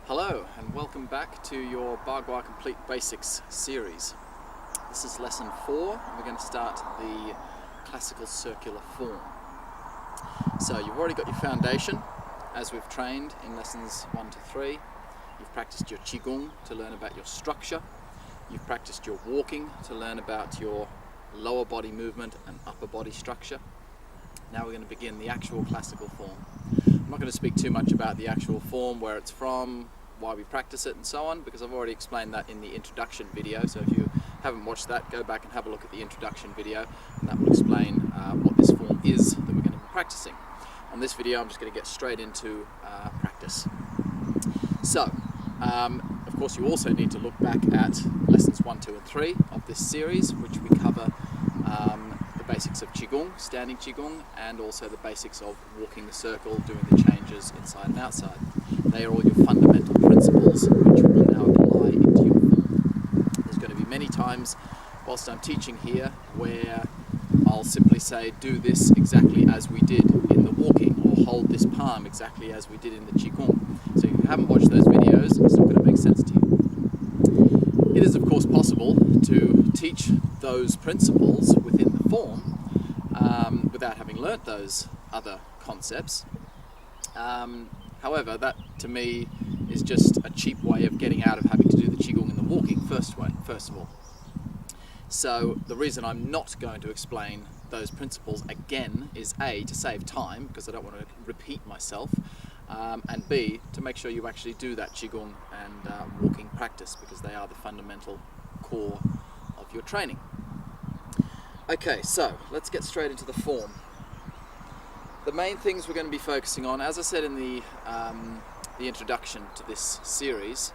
Hello and welcome back to your Bagua Complete Basics series. This is lesson 4 and we're going to start the classical circular form. So you've already got your foundation as we've trained in lessons 1 to 3. You've practiced your Qigong to learn about your structure. You've practiced your walking to learn about your lower body movement and upper body structure. Now we're going to begin the actual classical form. I'm not going to speak too much about the actual form, where it's from, why we practice it and so on, because I've already explained that in the introduction video. So if you haven't watched that, go back and have a look at the introduction video, and that will explain what this form is that we're going to be practicing. On this video I'm just going to get straight into practice. So of course you also need to look back at lessons 1, 2 and 3 of this series, which we cover the basics of Qigong, standing Qigong, and also the basics of walking the circle, doing the changes inside and outside. They are all your fundamental principles which will now apply into your form. There's going to be many times whilst I'm teaching here where I'll simply say, do this exactly as we did in the walking, or hold this palm exactly as we did in the Qigong. So if you haven't watched those videos, it's not going to make sense to you. It is of course possible to teach those principles within the form without having learnt those other concepts. However, that to me is just a cheap way of getting out of having to do the Qigong in the walking first of all. So the reason I'm not going to explain those principles again is A, to save time, because I don't want to repeat myself, and B, to make sure you actually do that Qigong and walking practice, because they are the fundamental core of your training. Okay, so let's get straight into the form. The main things we're going to be focusing on, as I said in the introduction to this series,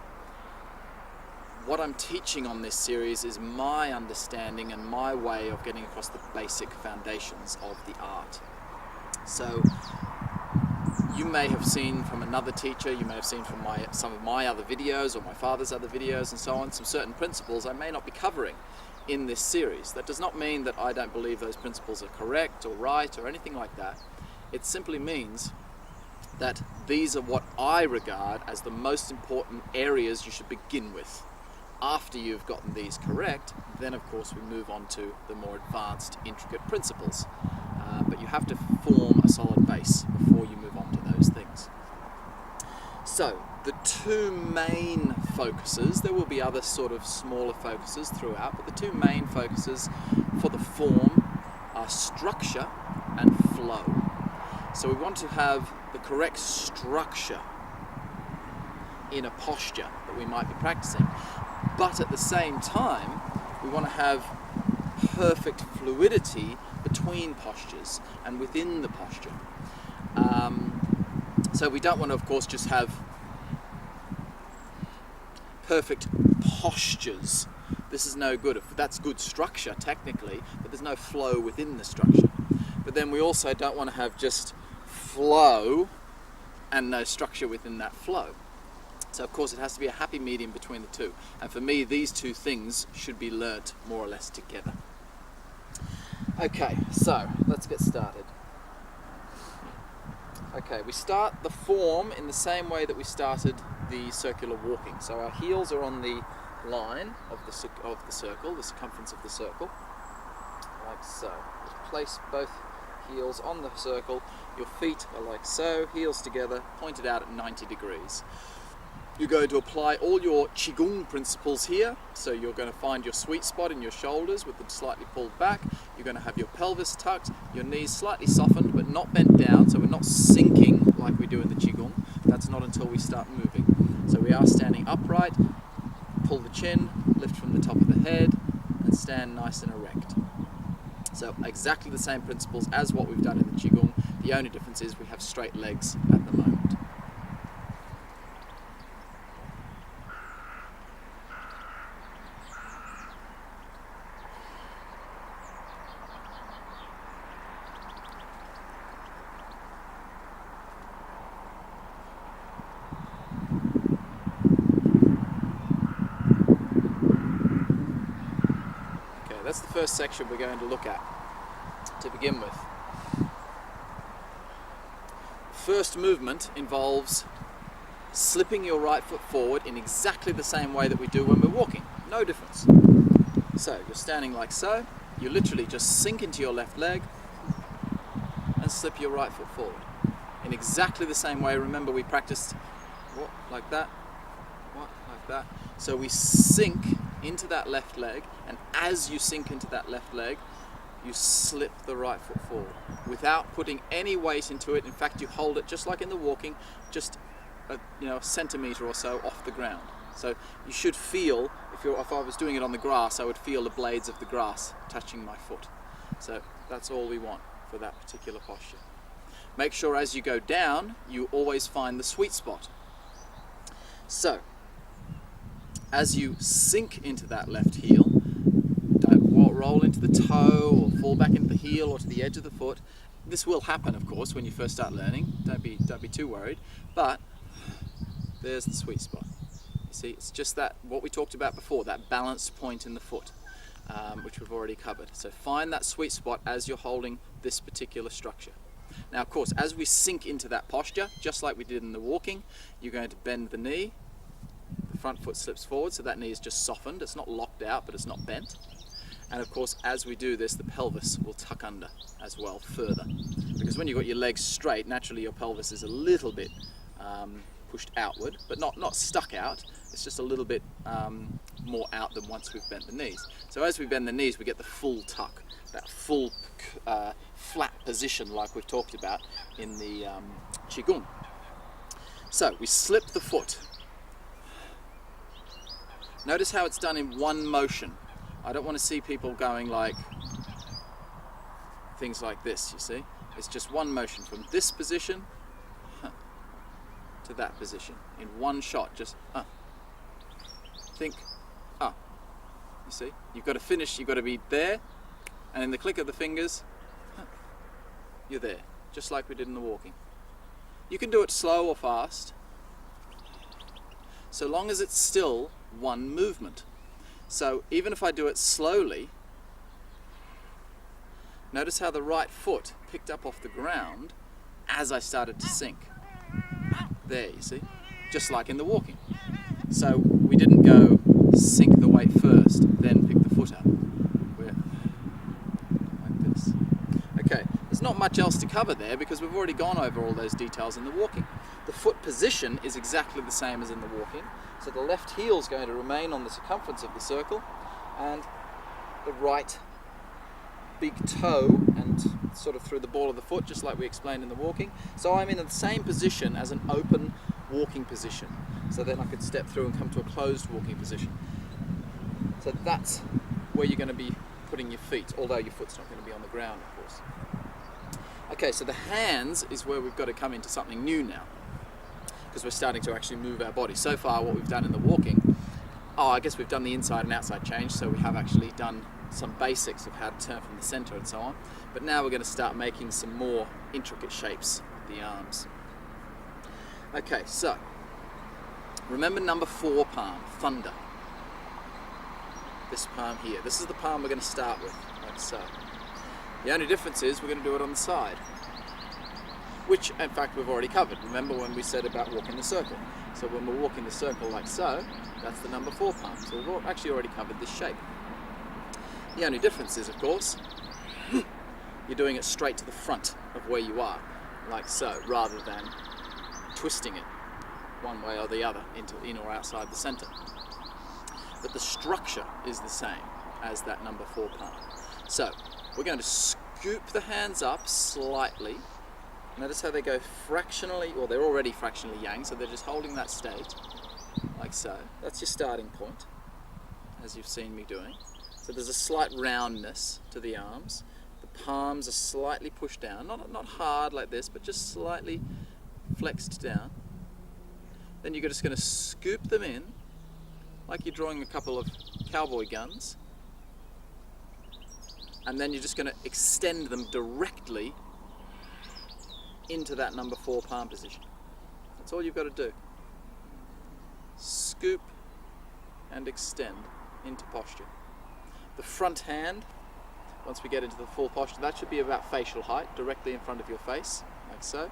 what I'm teaching on this series is my understanding and my way of getting across the basic foundations of the art. So you may have seen from another teacher, you may have seen from some of my other videos or my father's other videos and so on, some certain principles I may not be covering in this series. That does not mean that I don't believe those principles are correct or right or anything like that. It simply means that these are what I regard as the most important areas you should begin with. After you've gotten these correct, then of course we move on to the more advanced, intricate principles. But you have to form a solid base before you move on to those things. So, the two main focuses, there will be other sort of smaller focuses throughout, but the two main focuses for the form are structure and flow. So we want to have the correct structure in a posture that we might be practicing, but at the same time we want to have perfect fluidity between postures and within the posture. So we don't want to, of course, just have perfect postures. This is no good. That's good structure technically, but there's no flow within the structure. But then we also don't want to have just flow and no structure within that flow. So of course it has to be a happy medium between the two. And for me, these two things should be learnt more or less together. Okay, so let's get started. Okay, we start the form in the same way that we started the circular walking. So our heels are on the line of the circle, the circumference of the circle, like so. Just place both heels on the circle, your feet are like so, heels together, pointed out at 90 degrees. You're going to apply all your Qigong principles here, so you're going to find your sweet spot in your shoulders with them slightly pulled back. You're going to have your pelvis tucked, your knees slightly softened but not bent down, so we're not sinking like we do in the Qigong. That's not until we start moving. So we are standing upright, pull the chin, lift from the top of the head, and stand nice and erect. So exactly the same principles as what we've done in the Qigong. The only difference is we have straight legs at the moment. That's the first section we're going to look at to begin with. First movement involves slipping your right foot forward in exactly the same way that we do when we're walking. No difference. So you're standing like so, you literally just sink into your left leg and slip your right foot forward in exactly the same way. Remember, we practiced what, like that, what, like that. So we sink into that left leg, and as you sink into that left leg, you slip the right foot forward without putting any weight into it. In fact, you hold it just like in the walking, just a centimetre or so off the ground. So you should feel, if I was doing it on the grass, I would feel the blades of the grass touching my foot. So that's all we want for that particular posture. Make sure as you go down, you always find the sweet spot. So as you sink into that left heel, don't roll into the toe or fall back into the heel or to the edge of the foot. This will happen, of course, when you first start learning. Don't be too worried. But there's the sweet spot. You see, it's just that, what we talked about before, that balance point in the foot, which we've already covered. So find that sweet spot as you're holding this particular structure. Now, of course, as we sink into that posture, just like we did in the walking, you're going to bend the knee. The front foot slips forward, so that knee is just softened. It's not locked out, but it's not bent. And of course, as we do this, the pelvis will tuck under as well further. Because when you've got your legs straight, naturally your pelvis is a little bit pushed outward, but not stuck out. It's just a little bit more out than once we've bent the knees. So as we bend the knees, we get the full tuck, that full flat position like we've talked about in the Qigong. So we slip the foot. Notice how it's done in one motion. I don't want to see people going like things like this, you see. It's just one motion from this position to that position in one shot. Just think, you see. You've got to finish, you've got to be there, and in the click of the fingers, you're there, just like we did in the walking. You can do it slow or fast, so long as it's still one movement. So even if I do it slowly, notice how the right foot picked up off the ground as I started to sink. There, you see, just like in the walking. So we didn't go sink the weight first, then pick the foot up. We're like this. Okay, there's not much else to cover there because we've already gone over all those details in the walking. The foot position is exactly the same as in the walking. So the left heel is going to remain on the circumference of the circle, and the right big toe and sort of through the ball of the foot, just like we explained in the walking. So I'm in the same position as an open walking position. So then I could step through and come to a closed walking position. So that's where you're going to be putting your feet, although your foot's not going to be on the ground, of course. Okay, so the hands is where we've got to come into something new now, because we're starting to actually move our body. So far what we've done in the walking, I guess we've done the inside and outside change, so we have actually done some basics of how to turn from the center and so on. But now we're going to start making some more intricate shapes with the arms. Okay, so remember number 4 palm, thunder. This palm here. This is the palm we're going to start with, like so. The only difference is we're going to do it on the side, which in fact we've already covered. Remember when we said about walking the circle? So when we're walking the circle like so, that's the number 4 palm. So we've actually already covered this shape. The only difference is, of course, you're doing it straight to the front of where you are, like so, rather than twisting it one way or the other into in or outside the center. But the structure is the same as that number 4 palm. So we're going to scoop the hands up slightly. Notice how they go fractionally, or they're already fractionally yang, so they're just holding that state, like so. That's your starting point, as you've seen me doing. So there's a slight roundness to the arms. The palms are slightly pushed down, not hard like this, but just slightly flexed down. Then you're just going to scoop them in, like you're drawing a couple of cowboy guns. And then you're just going to extend them directly into that number 4 palm position. That's all you've got to do. Scoop and extend into posture. The front hand, once we get into the full posture, that should be about facial height, directly in front of your face, like so.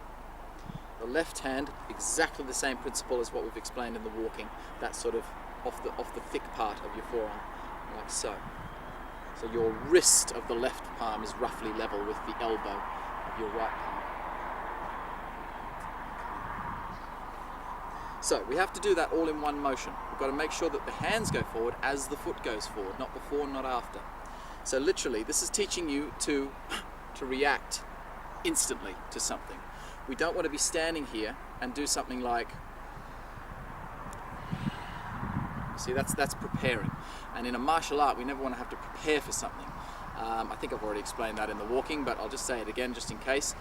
The left hand, exactly the same principle as what we've explained in the walking, that sort of off the thick part of your forearm, like so. So your wrist of the left palm is roughly level with the elbow of your right palm. So we have to do that all in one motion. We've got to make sure that the hands go forward as the foot goes forward, not before, not after. So literally, this is teaching you to react instantly to something. We don't want to be standing here and do something like, see, that's preparing. And in a martial art, we never want to have to prepare for something. I think I've already explained that in the walking, but I'll just say it again just in case.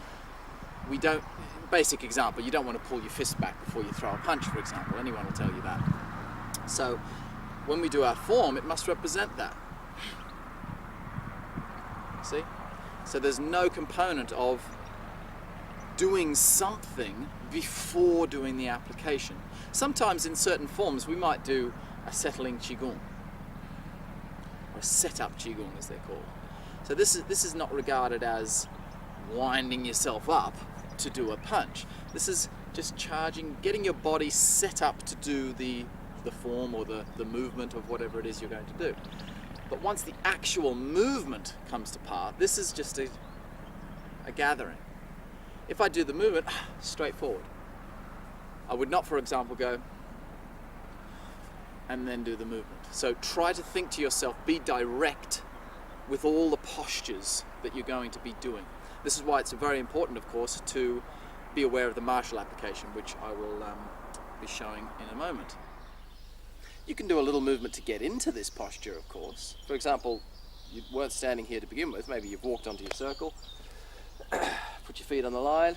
We don't, basic example, you don't want to pull your fist back before you throw a punch, for example. Anyone will tell you that. So when we do our form, it must represent that. See? So there's no component of doing something before doing the application. Sometimes in certain forms we might do a settling qigong, or a setup qigong as they're called. So this is not regarded as winding yourself up to do a punch. This is just charging, getting your body set up to do the form or the movement of whatever it is you're going to do. But once the actual movement comes to part, this is just a gathering. If I do the movement, straight forward. I would not, for example, go and then do the movement. So try to think to yourself, be direct with all the postures that you're going to be doing. This is why it's very important, of course, to be aware of the martial application, which I will be showing in a moment. You can do a little movement to get into this posture, of course. For example, you weren't standing here to begin with. Maybe you've walked onto your circle, put your feet on the line.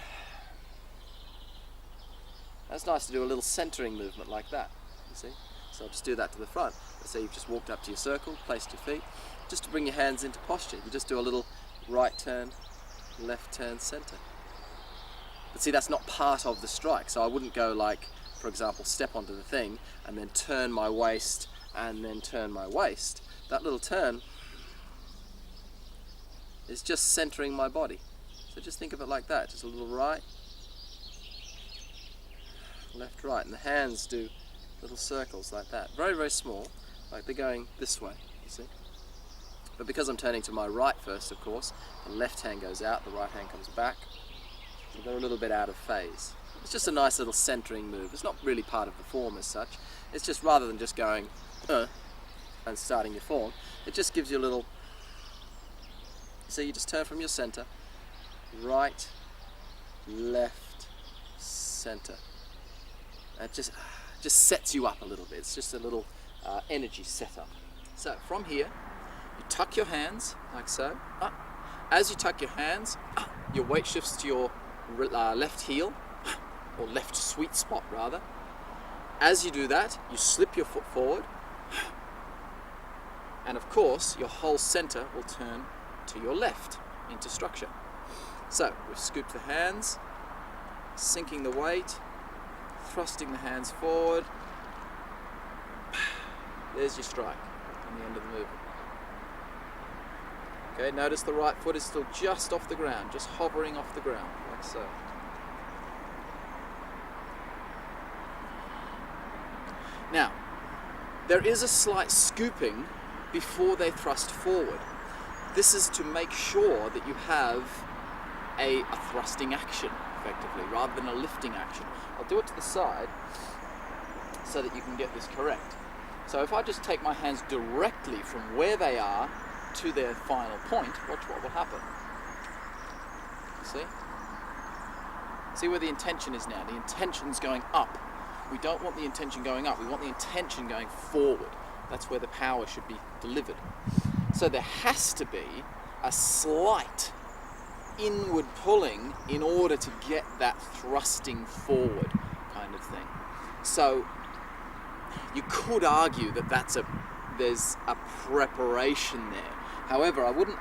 That's nice to do a little centering movement like that, you see. So I'll just do that to the front. Let's say you've just walked up to your circle, placed your feet, just to bring your hands into posture. You just do a little right turn, left turn, center. But see, that's not part of the strike. So I wouldn't go like, for example, step onto the thing and then turn my waist and then turn my waist. That little turn is just centering my body. So just think of it like that. Just a little right, left, right. And the hands do little circles like that. Very, very small, like they're going this way, you see. But because I'm turning to my right first, of course, the left hand goes out, the right hand comes back. So they're a little bit out of phase. It's just a nice little centering move. It's not really part of the form as such. It's just rather than just going and starting your form, it just gives you a little, so you just turn from your center, right, left, center. It just sets you up a little bit. It's just a little energy setup. So from here, you tuck your hands like so. As you tuck your hands, your weight shifts to your left heel, or left sweet spot rather. As you do that, you slip your foot forward, and of course your whole center will turn to your left into structure. So we've scooped the hands, sinking the weight, thrusting the hands forward. There's your strike on the end of the movement. Okay, notice the right foot is still just off the ground, just hovering off the ground, like so. Now, there is a slight scooping before they thrust forward. This is to make sure that you have a thrusting action, effectively, rather than a lifting action. I'll do it to the side so that you can get this correct. So if I just take my hands directly from where they are to their final point, watch what will happen. See? See where the intention is now? The intention's going up. We don't want the intention going up, we want the intention going forward. That's where the power should be delivered. So there has to be a slight inward pulling in order to get that thrusting forward kind of thing. So you could argue that there's a preparation there. However, I wouldn't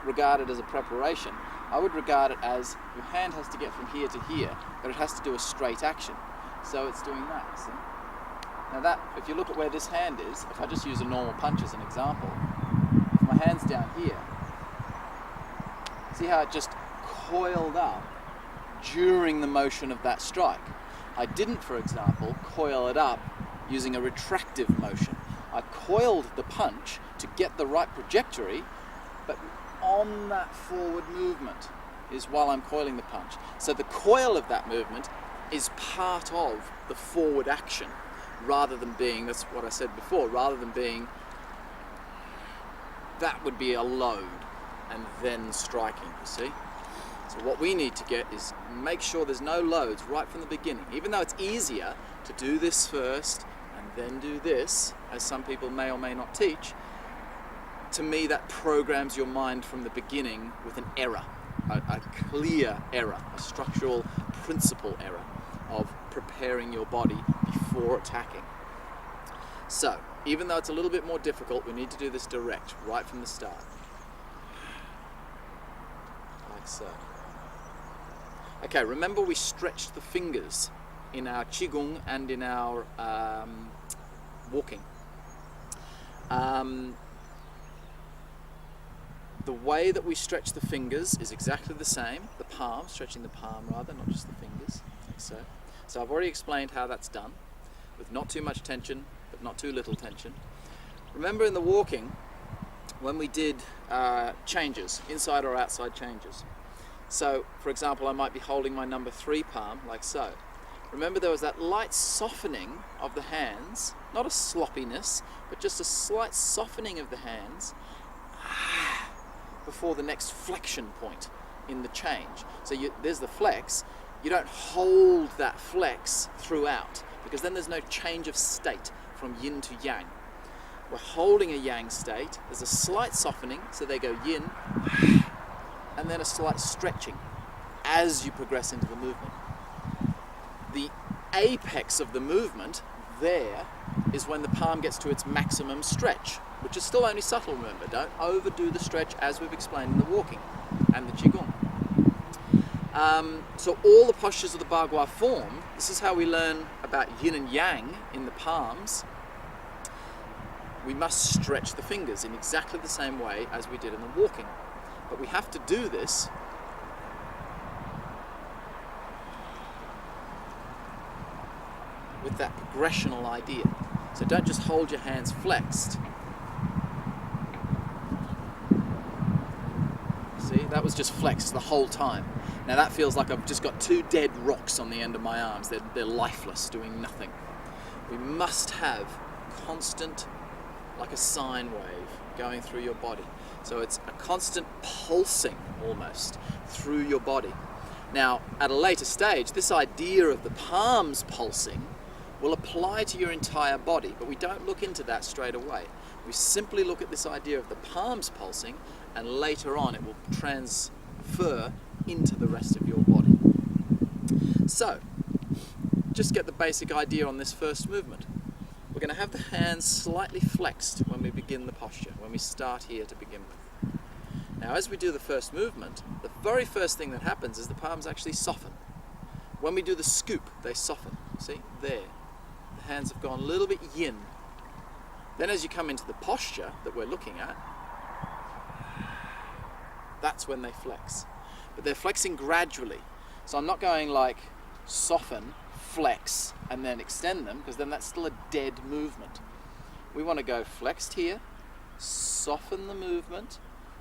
regard it as a preparation. I would regard it as your hand has to get from here to here, but it has to do a straight action. So it's doing that, see? Now that, if you look at where this hand is, if I just use a normal punch as an example, if my hand's down here, see how it just coiled up during the motion of that strike. I didn't, for example, coil it up using a retractive motion. I coiled the punch to get the right trajectory, but on that forward movement is while I'm coiling the punch. So the coil of that movement is part of the forward action, rather than being, that's what I said before, rather than being, that would be a load and then striking, you see. So what we need to get is make sure there's no loads right from the beginning. Even though it's easier to do this first and then do this, as some people may or may not teach, to me that programs your mind from the beginning with an error, a clear error, a structural principle error of preparing your body before attacking. So, even though it's a little bit more difficult, we need to do this direct, right from the start. Like so. Okay, remember we stretched the fingers in our Qigong and in our walking. The way that we stretch the fingers is exactly the same, the palm, stretching the palm rather, not just the fingers, like so. So I've already explained how that's done, with not too much tension, but not too little tension. Remember in the walking, when we did changes, inside or outside changes. So, for example, I might be holding my number 3 palm, like so. Remember there was that light softening of the hands, not a sloppiness, but just a slight softening of the hands before the next flexion point in the change. So there's the flex. You don't hold that flex throughout, because then there's no change of state from yin to yang. We're holding a yang state, there's a slight softening, so they go yin, and then a slight stretching as you progress into the movement. The apex of the movement there is when the palm gets to its maximum stretch, which is still only subtle, remember. Don't overdo the stretch, as we've explained in the walking and the Qigong. So all the postures of the Bagua form, this is how we learn about yin and yang in the palms. We must stretch the fingers in exactly the same way as we did in the walking. But we have to do this with that progressional idea. So don't just hold your hands flexed. See, that was just flexed the whole time. Now that feels like I've just got 2 dead rocks on the end of my arms. They're lifeless, doing nothing. We must have constant, like a sine wave, going through your body. So it's a constant pulsing, almost, through your body. Now, at a later stage, this idea of the palms pulsing will apply to your entire body, but we don't look into that straight away. We simply look at this idea of the palms pulsing, and later on it will transfer into the rest of your body. So, just get the basic idea on this first movement. We're going to have the hands slightly flexed when we begin the posture, when we start here to begin with. Now, as we do the first movement, the very first thing that happens is the palms actually soften. When we do the scoop, they soften. See? There. The hands have gone a little bit yin. Then as you come into the posture that we're looking at, that's when they flex. But they're flexing gradually. So I'm not going like soften, flex, and then extend them, because then that's still a dead movement. We want to go flexed here, soften the movement.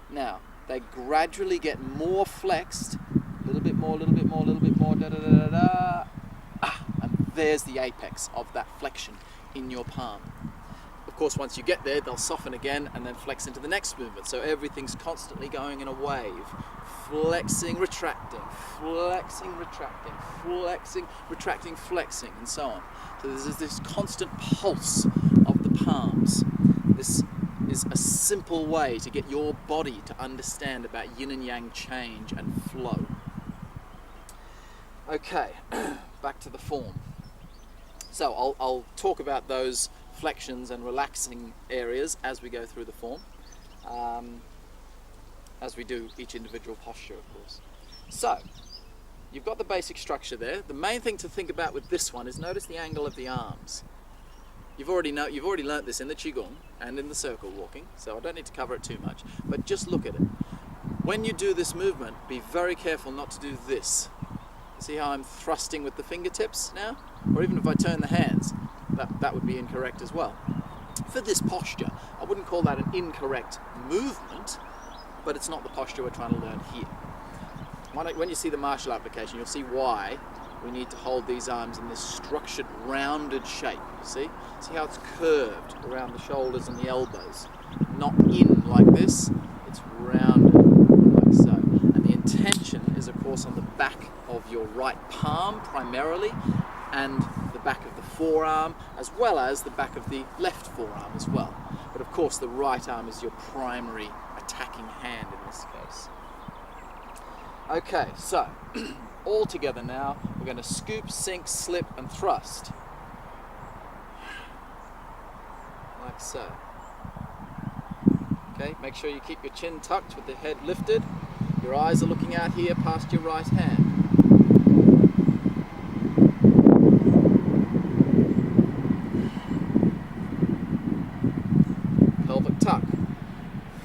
Now, they gradually get more flexed, a little bit more, a little bit more, a little bit more, da da da da da. And there's the apex of that flexion in your palm. Of course, once you get there, they'll soften again and then flex into the next movement. So everything's constantly going in a wave. Flexing, retracting, flexing, retracting, flexing, retracting, flexing, and so on. So there's this constant pulse of the palms. This is a simple way to get your body to understand about yin and yang change and flow. Okay, back to the form. So I'll talk about those flexions and relaxing areas as we go through the form, as we do each individual posture, of course. So, you've got the basic structure there. The main thing to think about with this one is notice the angle of the arms. You've already learnt this in the Qigong and in the circle walking, so I don't need to cover it too much, but just look at it. When you do this movement, be very careful not to do this. See how I'm thrusting with the fingertips now? Or even if I turn the hands, that would be incorrect as well. For this posture, I wouldn't call that an incorrect movement, but it's not the posture we're trying to learn here. When you see the martial application, you'll see why we need to hold these arms in this structured, rounded shape. See how it's curved around the shoulders and the elbows. Not in like this, it's rounded like so. And the intention is, of course, on the back of your right palm primarily, and the back of the forearm, as well as the back of the left forearm as well. But of course, the right arm is your primary attacking hand in this case. Okay, so all together now, we're going to scoop, sink, slip, and thrust. Like so. Okay, make sure you keep your chin tucked with the head lifted. Your eyes are looking out here past your right hand. Pelvic tuck,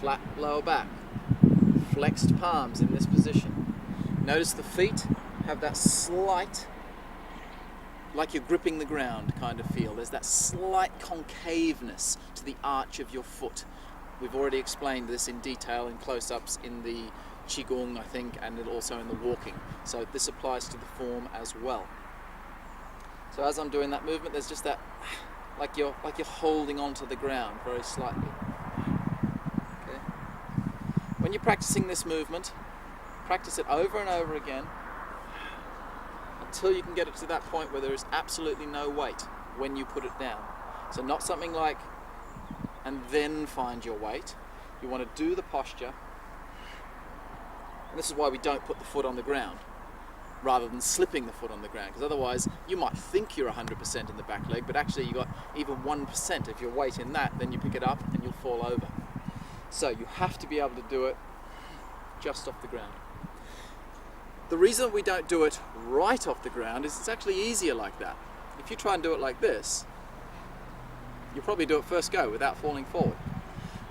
flat lower back, flexed palms in this position. Notice the feet have that slight, like you're gripping the ground kind of feel. There's that slight concaveness to the arch of your foot. We've already explained this in detail in close-ups in the Qigong, I think, and also in the walking. So this applies to the form as well. So as I'm doing that movement, there's just that, like you're holding onto the ground very slightly. Okay. When you're practicing this movement, practice it over and over again until you can get it to that point where there is absolutely no weight when you put it down. So not something like, and then find your weight. You want to do the posture, and this is why we don't put the foot on the ground rather than slipping the foot on the ground, because otherwise you might think you're 100% in the back leg, but actually you got even 1% of your weight in that, then you pick it up and you'll fall over. So you have to be able to do it just off the ground. The reason we don't do it right off the ground is it's actually easier like that. If you try and do it like this, you'll probably do it first go without falling forward.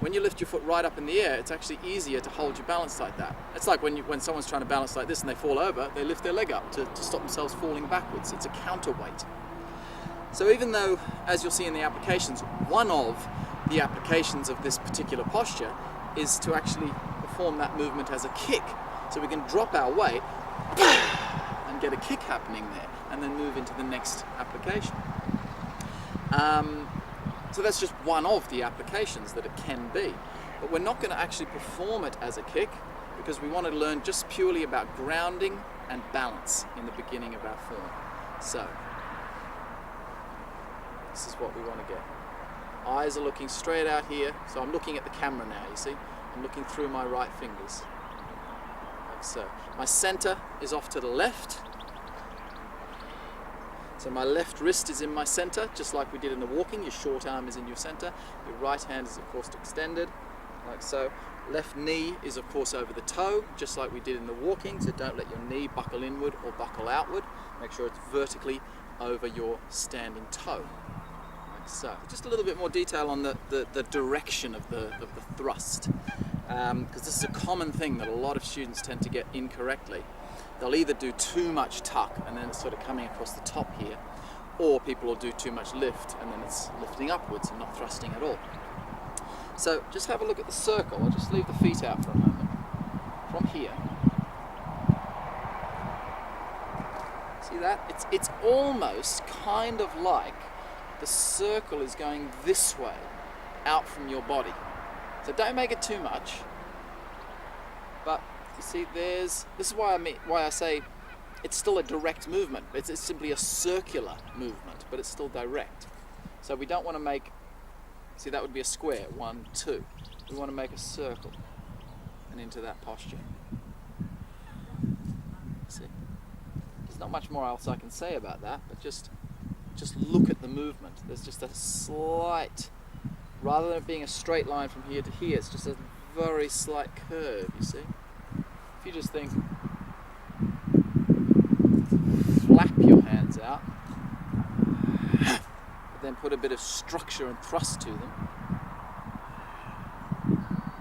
When you lift your foot right up in the air, it's actually easier to hold your balance like that. It's like when someone's trying to balance like this and they fall over, they lift their leg up to stop themselves falling backwards. It's a counterweight. So even though, as you'll see in the applications, one of the applications of this particular posture is to actually perform that movement as a kick. So we can drop our weight and get a kick happening there, and then move into the next application. So that's just one of the applications that it can be. But we're not going to actually perform it as a kick, because we want to learn just purely about grounding and balance in the beginning of our form. So this is what we want to get. Eyes are looking straight out here, so I'm looking at the camera now, you see? I'm looking through my right fingers. Like so. My center is off to the left. So my left wrist is in my center, just like we did in the walking. Your short arm is in your center. Your right hand is, of course, extended, like so. Left knee is, of course, over the toe, just like we did in the walking. So don't let your knee buckle inward or buckle outward. Make sure it's vertically over your standing toe, like so. Just a little bit more detail on the direction of the thrust, because this is a common thing that a lot of students tend to get incorrectly. They'll either do too much tuck and then it's sort of coming across the top here, or people will do too much lift and then it's lifting upwards and not thrusting at all. So just have a look at the circle. I'll just leave the feet out for a moment. From here. See that? It's almost kind of like the circle is going this way, out from your body. So don't make it too much. But you see, this is why I say it's still a direct movement. It's simply a circular movement, but it's still direct. So we don't want to make, see, that would be a square, 1, 2. We want to make a circle and into that posture. See, there's not much more else I can say about that, but just look at the movement. There's just a slight, rather than it being a straight line from here to here, it's just a very slight curve, you see. If you just think, flap your hands out, but then put a bit of structure and thrust to them,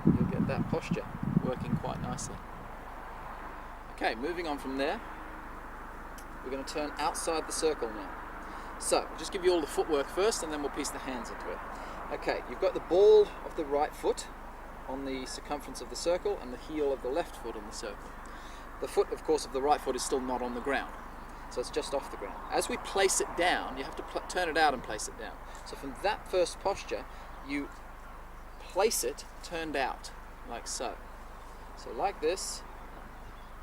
you'll get that posture working quite nicely. Okay, moving on from there. we're going to turn outside the circle now. So, I'll just give you all the footwork first and then we'll piece the hands into it. Okay, you've got the ball of the right foot on the circumference of the circle and the heel of the left foot on the circle. The foot, of course, of the right foot is still not on the ground, so it's just off the ground. As we place it down, you have to turn it out and place it down. So from that first posture, you place it turned out, like so. So like this,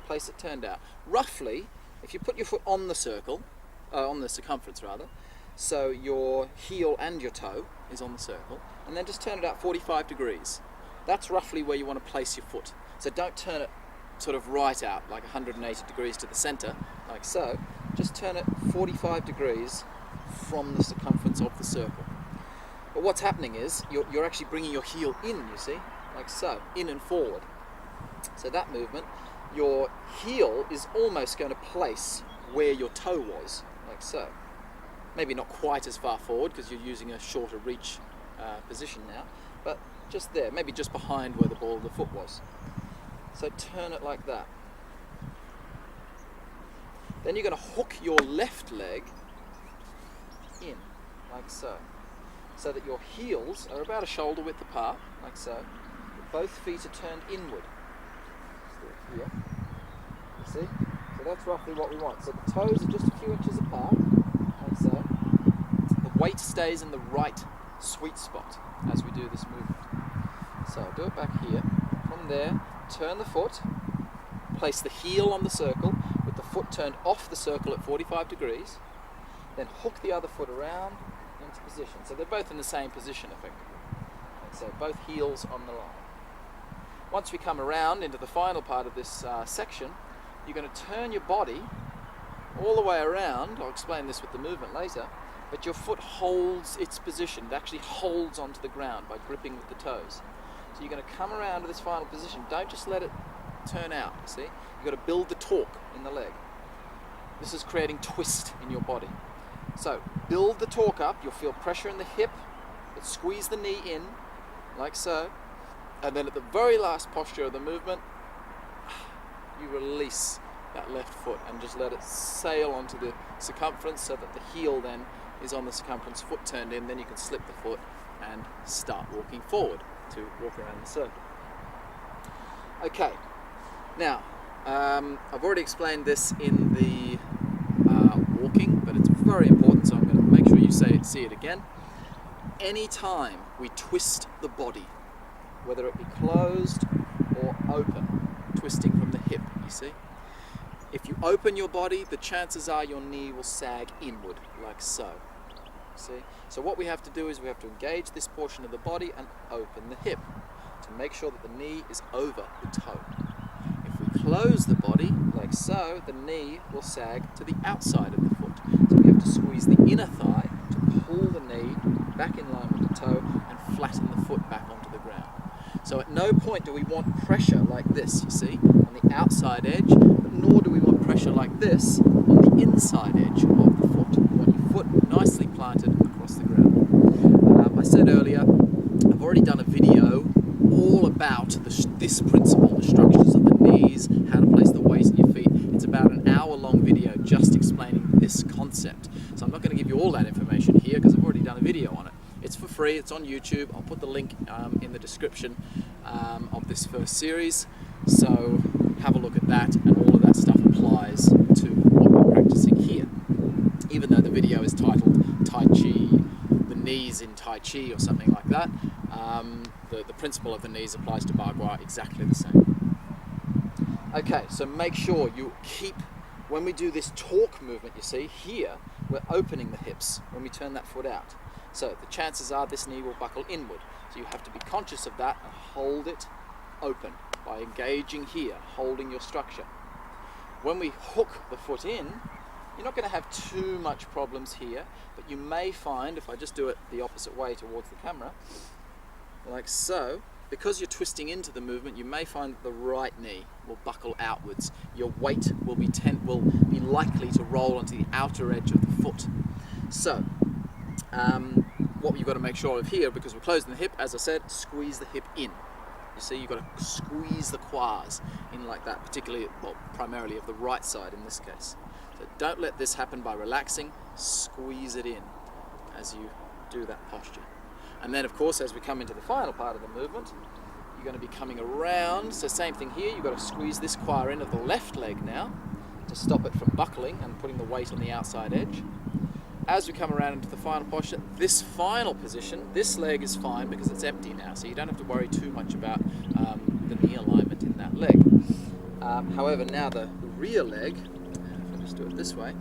place it turned out. Roughly, if you put your foot on the circle, on the circumference rather, so your heel and your toe is on the circle, and then just turn it out 45 degrees. That's roughly where you want to place your foot. So don't turn it sort of right out, like 180 degrees to the center, like so. Just turn it 45 degrees from the circumference of the circle. But what's happening is, you're actually bringing your heel in, you see, like so, in and forward. So that movement, your heel is almost going to place where your toe was, like so. Maybe not quite as far forward because you're using a shorter reach position now, but just there, maybe just behind where the ball of the foot was. So turn it like that. Then you're going to hook your left leg in, like so. So that your heels are about a shoulder width apart, like so. Both feet are turned inward. Here. You see? So that's roughly what we want. So the toes are just a few inches apart, like so. The weight stays in the right sweet spot as we do this movement. So I'll do it back here. From there, turn the foot, place the heel on the circle with the foot turned off the circle at 45 degrees, then hook the other foot around into position. So they're both in the same position effectively. And so both heels on the line. Once we come around into the final part of this section, you're going to turn your body all the way around. I'll explain this with the movement later, but your foot holds its position. It actually holds onto the ground by gripping with the toes. So you're going to come around to this final position. Don't just let it turn out, you see? You've got to build the torque in the leg. This is creating twist in your body. So build the torque up. You'll feel pressure in the hip, but squeeze the knee in, like so. And then at the very last posture of the movement, you release that left foot and just let it sail onto the circumference so that the heel then is on the circumference, foot turned in. Then you can slip the foot and start walking forward to walk around the circle. Okay, now I've already explained this in the walking, but it's very important, so I'm going to make sure you see it again. Anytime we twist the body, whether it be closed or open, twisting from the hip, you see? If you open your body, the chances are your knee will sag inward, like so. See? So what we have to do is we have to engage this portion of the body and open the hip to make sure that the knee is over the toe. If we close the body, like so, the knee will sag to the outside of the foot. So we have to squeeze the inner thigh to pull the knee back in line with the toe and flatten the foot back onto the ground. So at no point do we want pressure like this, you see, on the outside edge, but nor do we want pressure like this on the inside edge of the foot. We want your foot nicely planted across the ground. I said earlier, I've already done a video all about this principle, the structures of the knees, how to place the weight in your feet. It's about an hour-long video just explaining this concept. So I'm not going to give you all that information here because I've already done a video on it. It's for free, it's on YouTube. I'll put the link in the description of this first series. So have a look at that, and all of that stuff applies to what we're practicing here. Even though the video is titled Tai Chi, the knees in Tai Chi or something like that, the principle of the knees applies to Bagua exactly the same. Okay, so make sure you keep, when we do this torque movement, you see, here, we're opening the hips when we turn that foot out. So the chances are this knee will buckle inward. So you have to be conscious of that and hold it open by engaging here, holding your structure. When we hook the foot in, you're not going to have too much problems here, but you may find, if I just do it the opposite way towards the camera, like so, because you're twisting into the movement, you may find that the right knee will buckle outwards. Your weight will be likely to roll onto the outer edge of the foot. So, what you've got to make sure of here, because we're closing the hip, as I said, squeeze the hip in. You see, you've got to squeeze the quads in like that, particularly, well, primarily of the right side in this case. So don't let this happen by relaxing. Squeeze it in as you do that posture. And then, of course, as we come into the final part of the movement, you're going to be coming around. So same thing here, you've got to squeeze this quad end of the left leg now to stop it from buckling and putting the weight on the outside edge. As we come around into the final posture, this final position, this leg is fine because it's empty now, so you don't have to worry too much about the knee alignment in that leg. However, now the rear leg, if I just do it this way,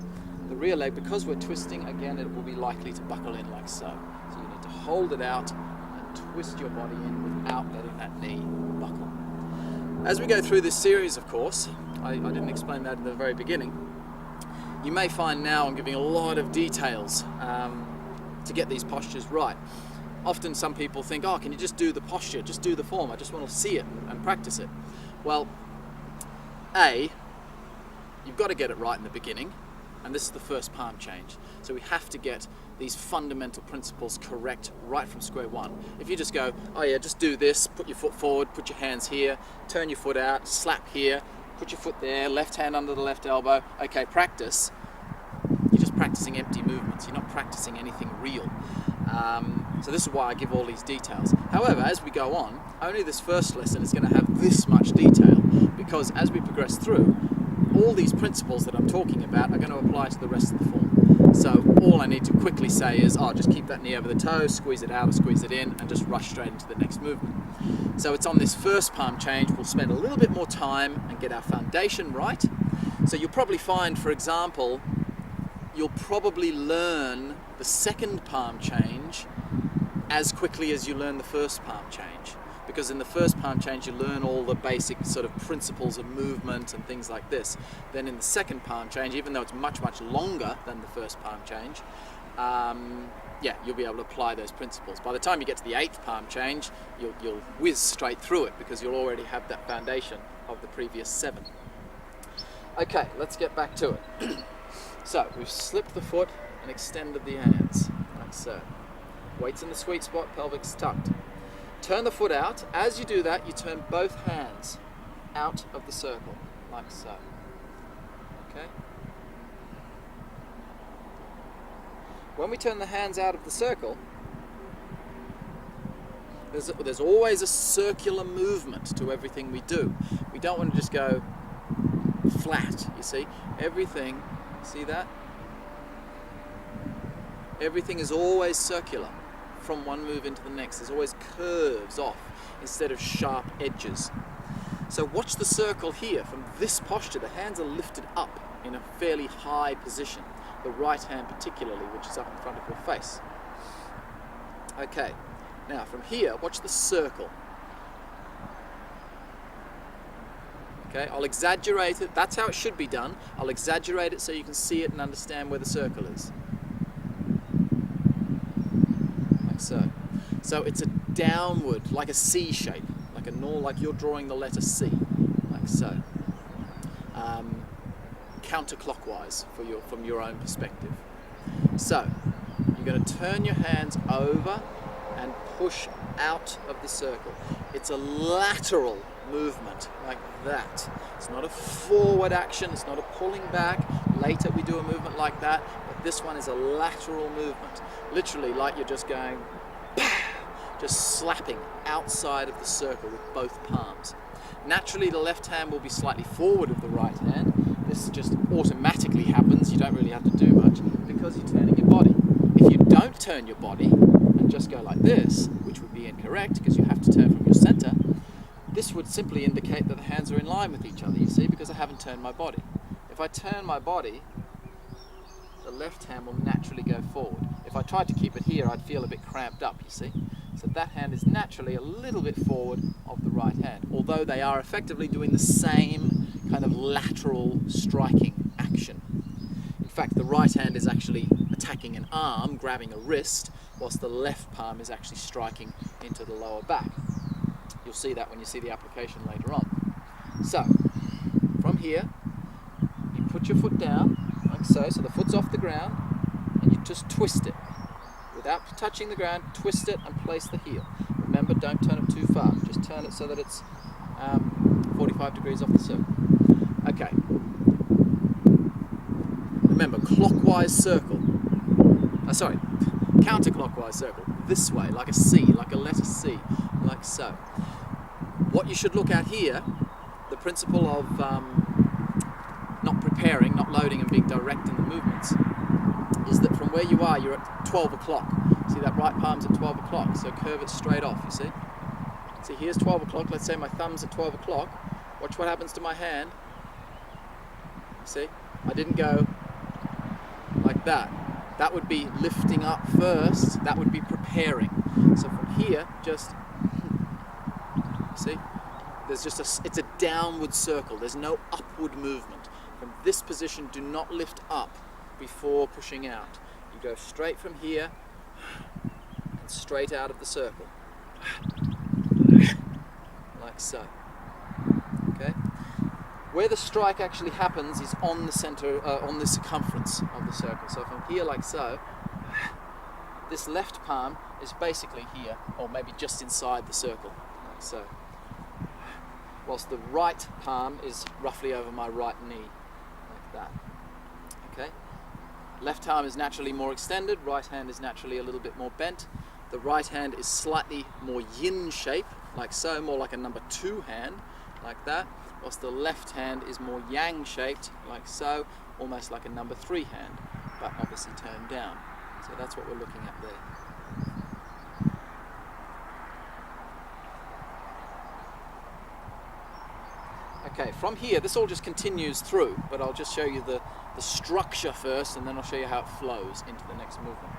the rear leg, because we're twisting, again, it will be likely to buckle in like so. So you need to hold it out and twist your body in without letting that knee buckle. As we go through this series, of course, I didn't explain that in the very beginning, you may find now I'm giving a lot of details to get these postures right. Often some people think, oh, can you just do the posture, just do the form, I just want to see it and practice it. Well, A, you've got to get it right in the beginning, and this is the first palm change. So we have to get these fundamental principles correct right from square one. If you just go, oh yeah, just do this, put your foot forward, put your hands here, turn your foot out, slap here, put your foot there, left hand under the left elbow, okay, practice. You're just practicing empty movements. You're not practicing anything real. So this is why I give all these details. However, as we go on, only this first lesson is going to have this much detail, because as we progress through, all these principles that I'm talking about are going to apply to the rest of the form. So all I need to quickly say is, oh, just keep that knee over the toe, squeeze it out or squeeze it in, and just rush straight into the next movement. So it's on this first palm change we'll spend a little bit more time and get our foundation right. So you'll probably find, for example, you'll probably learn the second palm change as quickly as you learn the first palm change. Because in the first palm change you learn all the basic sort of principles of movement and things like this. Then in the second palm change, even though it's much, much longer than the first palm change, yeah, you'll be able to apply those principles. By the time you get to the 8th palm change, you'll whiz straight through it because you'll already have that foundation of the previous 7. Okay, let's get back to it. So, we've slipped the foot and extended the hands, like so. Weights in the sweet spot, pelvis tucked. Turn the foot out. As you do that, you turn both hands out of the circle, like so. Okay? When we turn the hands out of the circle, there's always a circular movement to everything we do. We don't want to just go flat, you see? Everything, see that? Everything is always circular from one move into the next. There's always curves off instead of sharp edges. So watch the circle here. From this posture, the hands are lifted up in a fairly high position. The right hand particularly, which is up in front of your face. Okay, now from here, watch the circle. Okay, I'll exaggerate it. That's how it should be done. I'll exaggerate it so you can see it and understand where the circle is. Like so. So it's a downward, like a C shape, like you're drawing the letter C, like so. Counterclockwise from your own perspective. So you're going to turn your hands over and push out of the circle. It's a lateral movement, like that. It's not a forward action, it's not a pulling back. Later we do a movement like that, but this one is a lateral movement. Literally like you're just going, just slapping outside of the circle with both palms. Naturally the left hand will be slightly forward of the right hand. This just automatically happens, you don't really have to do much because you're turning your body. If you don't turn your body and just go like this, which would be incorrect because you have to turn from your center, this would simply indicate that the hands are in line with each other, you see, because I haven't turned my body. If I turn my body, the left hand will naturally go forward. If I tried to keep it here, I'd feel a bit cramped up, you see. So that hand is naturally a little bit forward of the right hand, although they are effectively doing the same kind of lateral striking action. In fact, the right hand is actually attacking an arm, grabbing a wrist, whilst the left palm is actually striking into the lower back. You'll see that when you see the application later on. So, from here, you put your foot down, like so the foot's off the ground, and you just twist it. Without touching the ground, twist it and place the heel. Remember, don't turn it too far. Just turn it so that it's 45 degrees off the circle. Okay. remember, clockwise circle. Sorry, counterclockwise circle. This way, like a C, like a letter C, like so. What you should look at here, the principle of not preparing, not loading and being direct in the movements, is that from where you are, you're at 12 o'clock. See that right palm's at 12 o'clock, so curve it straight off, you see? See, here's 12 o'clock, let's say my thumb's at 12 o'clock. Watch what happens to my hand. See, I didn't go like that. That would be lifting up first, that would be preparing. So from here, just, see, there's just it's a downward circle, there's no upward movement. From this position, do not lift up before pushing out. You go straight from here and straight out of the circle, like so. Okay. Where the strike actually happens is on the center, on the circumference of the circle. So from here, like so, this left palm is basically here, or maybe just inside the circle, like so. Whilst the right palm is roughly over my right knee, like that. Okay. Left arm is naturally more extended, right hand is naturally a little bit more bent. The right hand is slightly more yin shape, like so, more like a number 2 hand, like that. Whilst the left hand is more yang shaped, like so, almost like a number 3 hand, but obviously turned down. So that's what we're looking at there. Okay, from here, this all just continues through, but I'll just show you the structure first, and then I'll show you how it flows into the next movement.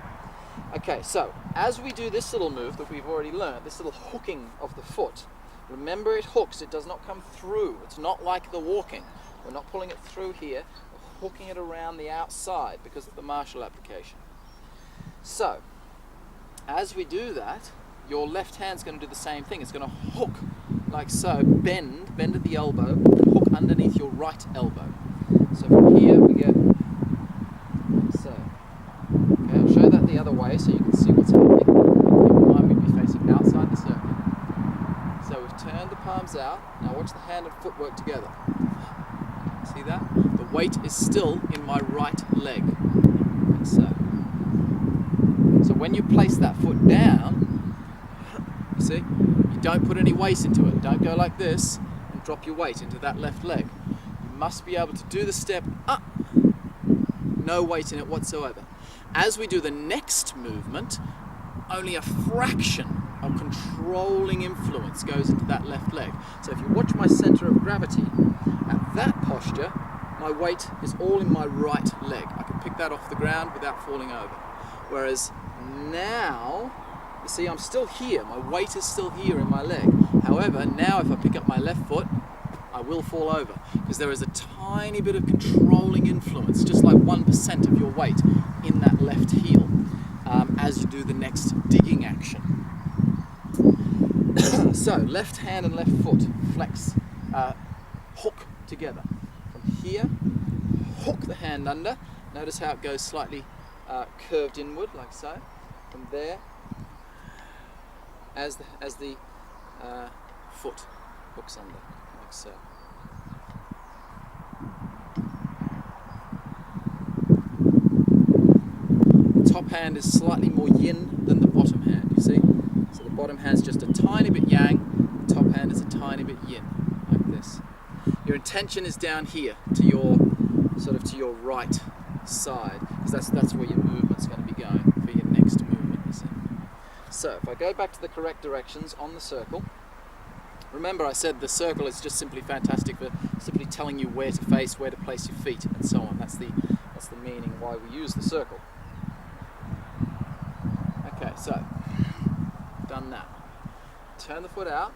Okay, so as we do this little move that we've already learned, this little hooking of the foot, remember it hooks, it does not come through. It's not like the walking. We're not pulling it through here, we're hooking it around the outside because of the Marshall application. So, as we do that, your left hand's going to do the same thing. It's going to hook like so, bend at the elbow, hook underneath your right elbow. So from here we get like so. Okay, I'll show that the other way so you can see what's happening. Keep in mind we'd be facing outside the circle. So we've turned the palms out. Now watch the hand and foot work together. See that? The weight is still in my right leg. Like so. So when you place that foot down, you see, you don't put any weight into it. Don't go like this and drop your weight into that left leg. You must be able to do the step up, no weight in it whatsoever. As we do the next movement, only a fraction of controlling influence goes into that left leg. So if you watch my center of gravity, at that posture, my weight is all in my right leg. I can pick that off the ground without falling over. Whereas now, you see, I'm still here. My weight is still here in my leg. However, now if I pick up my left foot, I will fall over because there is a tiny bit of controlling influence, just like 1% of your weight in that left heel as you do the next digging action. So, left hand and left foot flex, hook together. From here, hook the hand under. Notice how it goes slightly curved inward, like so. From there, as the foot hooks under, like so. The top hand is slightly more yin than the bottom hand, you see? So the bottom hand's just a tiny bit yang, the top hand is a tiny bit yin, like this. Your intention is down here, to your right side, because that's where your movement's going to be going for your next movement, you see. So if I go back to the correct directions on the circle, remember I said the circle is just simply fantastic for simply telling you where to face, where to place your feet, and so on. That's the meaning why we use the circle. Okay, so done that. Turn the foot out,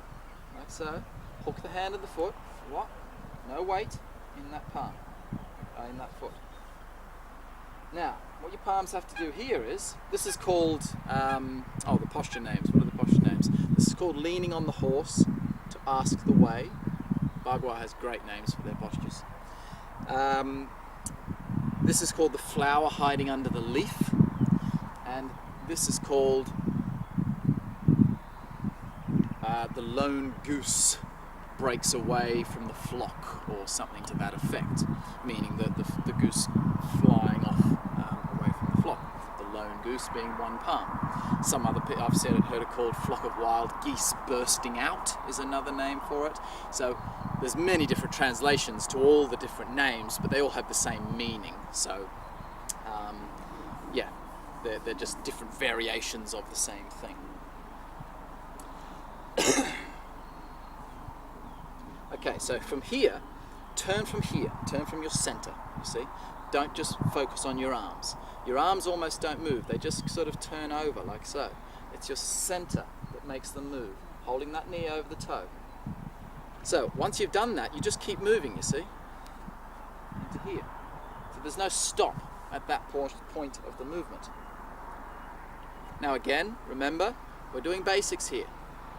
like so. Hook the hand of the foot. What? No weight in that palm, in that foot. Now, what your palms have to do here is, this is called, the posture names. What are the posture names? This is called leaning on the horse to ask the way. Bagua has great names for their postures. This is called the flower hiding under the leaf. And this is called the lone goose breaks away from the flock or something to that effect, meaning that the goose flying off away from the flock, the lone goose being one palm. Some other I've heard it called flock of wild geese bursting out is another name for it. So there's many different translations to all the different names, but they all have the same meaning. So yeah, they're just different variations of the same thing. Okay, so from here, turn from your center, you see. Don't just focus on your arms. Your arms almost don't move, they just sort of turn over like so. It's your center that makes them move, holding that knee over the toe. So once you've done that, you just keep moving, you see, into here. So there's no stop at that point of the movement. Now again, remember, we're doing basics here.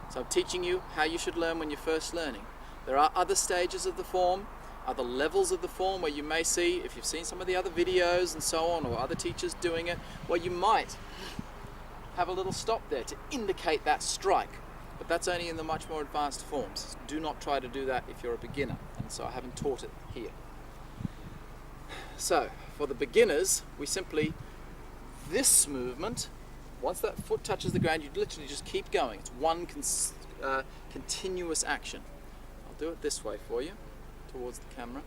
So I'm teaching you how you should learn when you're first learning. There are other stages of the form, other levels of the form where you may see, if you've seen some of the other videos and so on, or other teachers doing it, where you might have a little stop there to indicate that strike. But that's only in the much more advanced forms. Do not try to do that if you're a beginner, and so I haven't taught it here. So, for the beginners, we simply, this movement, once that foot touches the ground, you literally just keep going. It's one continuous action. I'll do it this way for you, towards the camera.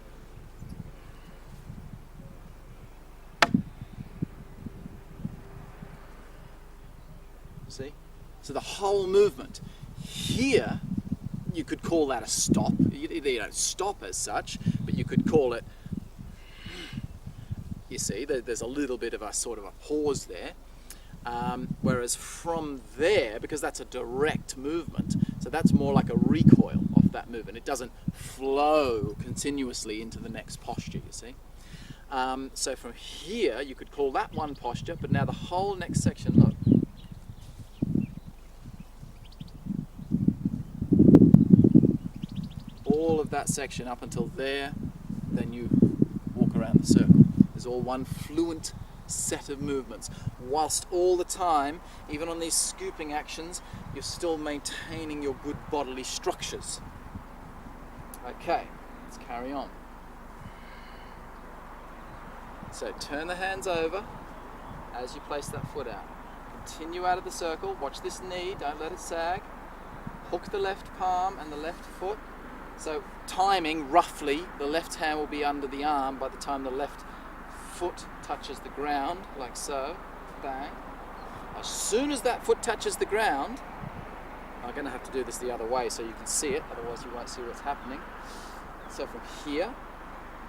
See? So the whole movement. Here, you could call that a stop. You don't stop as such, but you could call it, you see, there's a little bit of a sort of a pause there. Whereas from there, because that's a direct movement, so that's more like a recoil off that movement. It doesn't flow continuously into the next posture, you see. So from here, you could call that one posture, but now the whole next section, look. All of that section up until there, then you walk around the circle. There's all one fluent set of movements, whilst all the time, even on these scooping actions, you're still maintaining your good bodily structures. Okay, let's carry on. So turn the hands over as you place that foot out. Continue out of the circle, watch this knee, don't let it sag. Hook the left palm and the left foot. So timing, roughly, the left hand will be under the arm by the time the left foot touches the ground, like so, bang. As soon as that foot touches the ground, I'm going to have to do this the other way so you can see it, otherwise you won't see what's happening. So from here,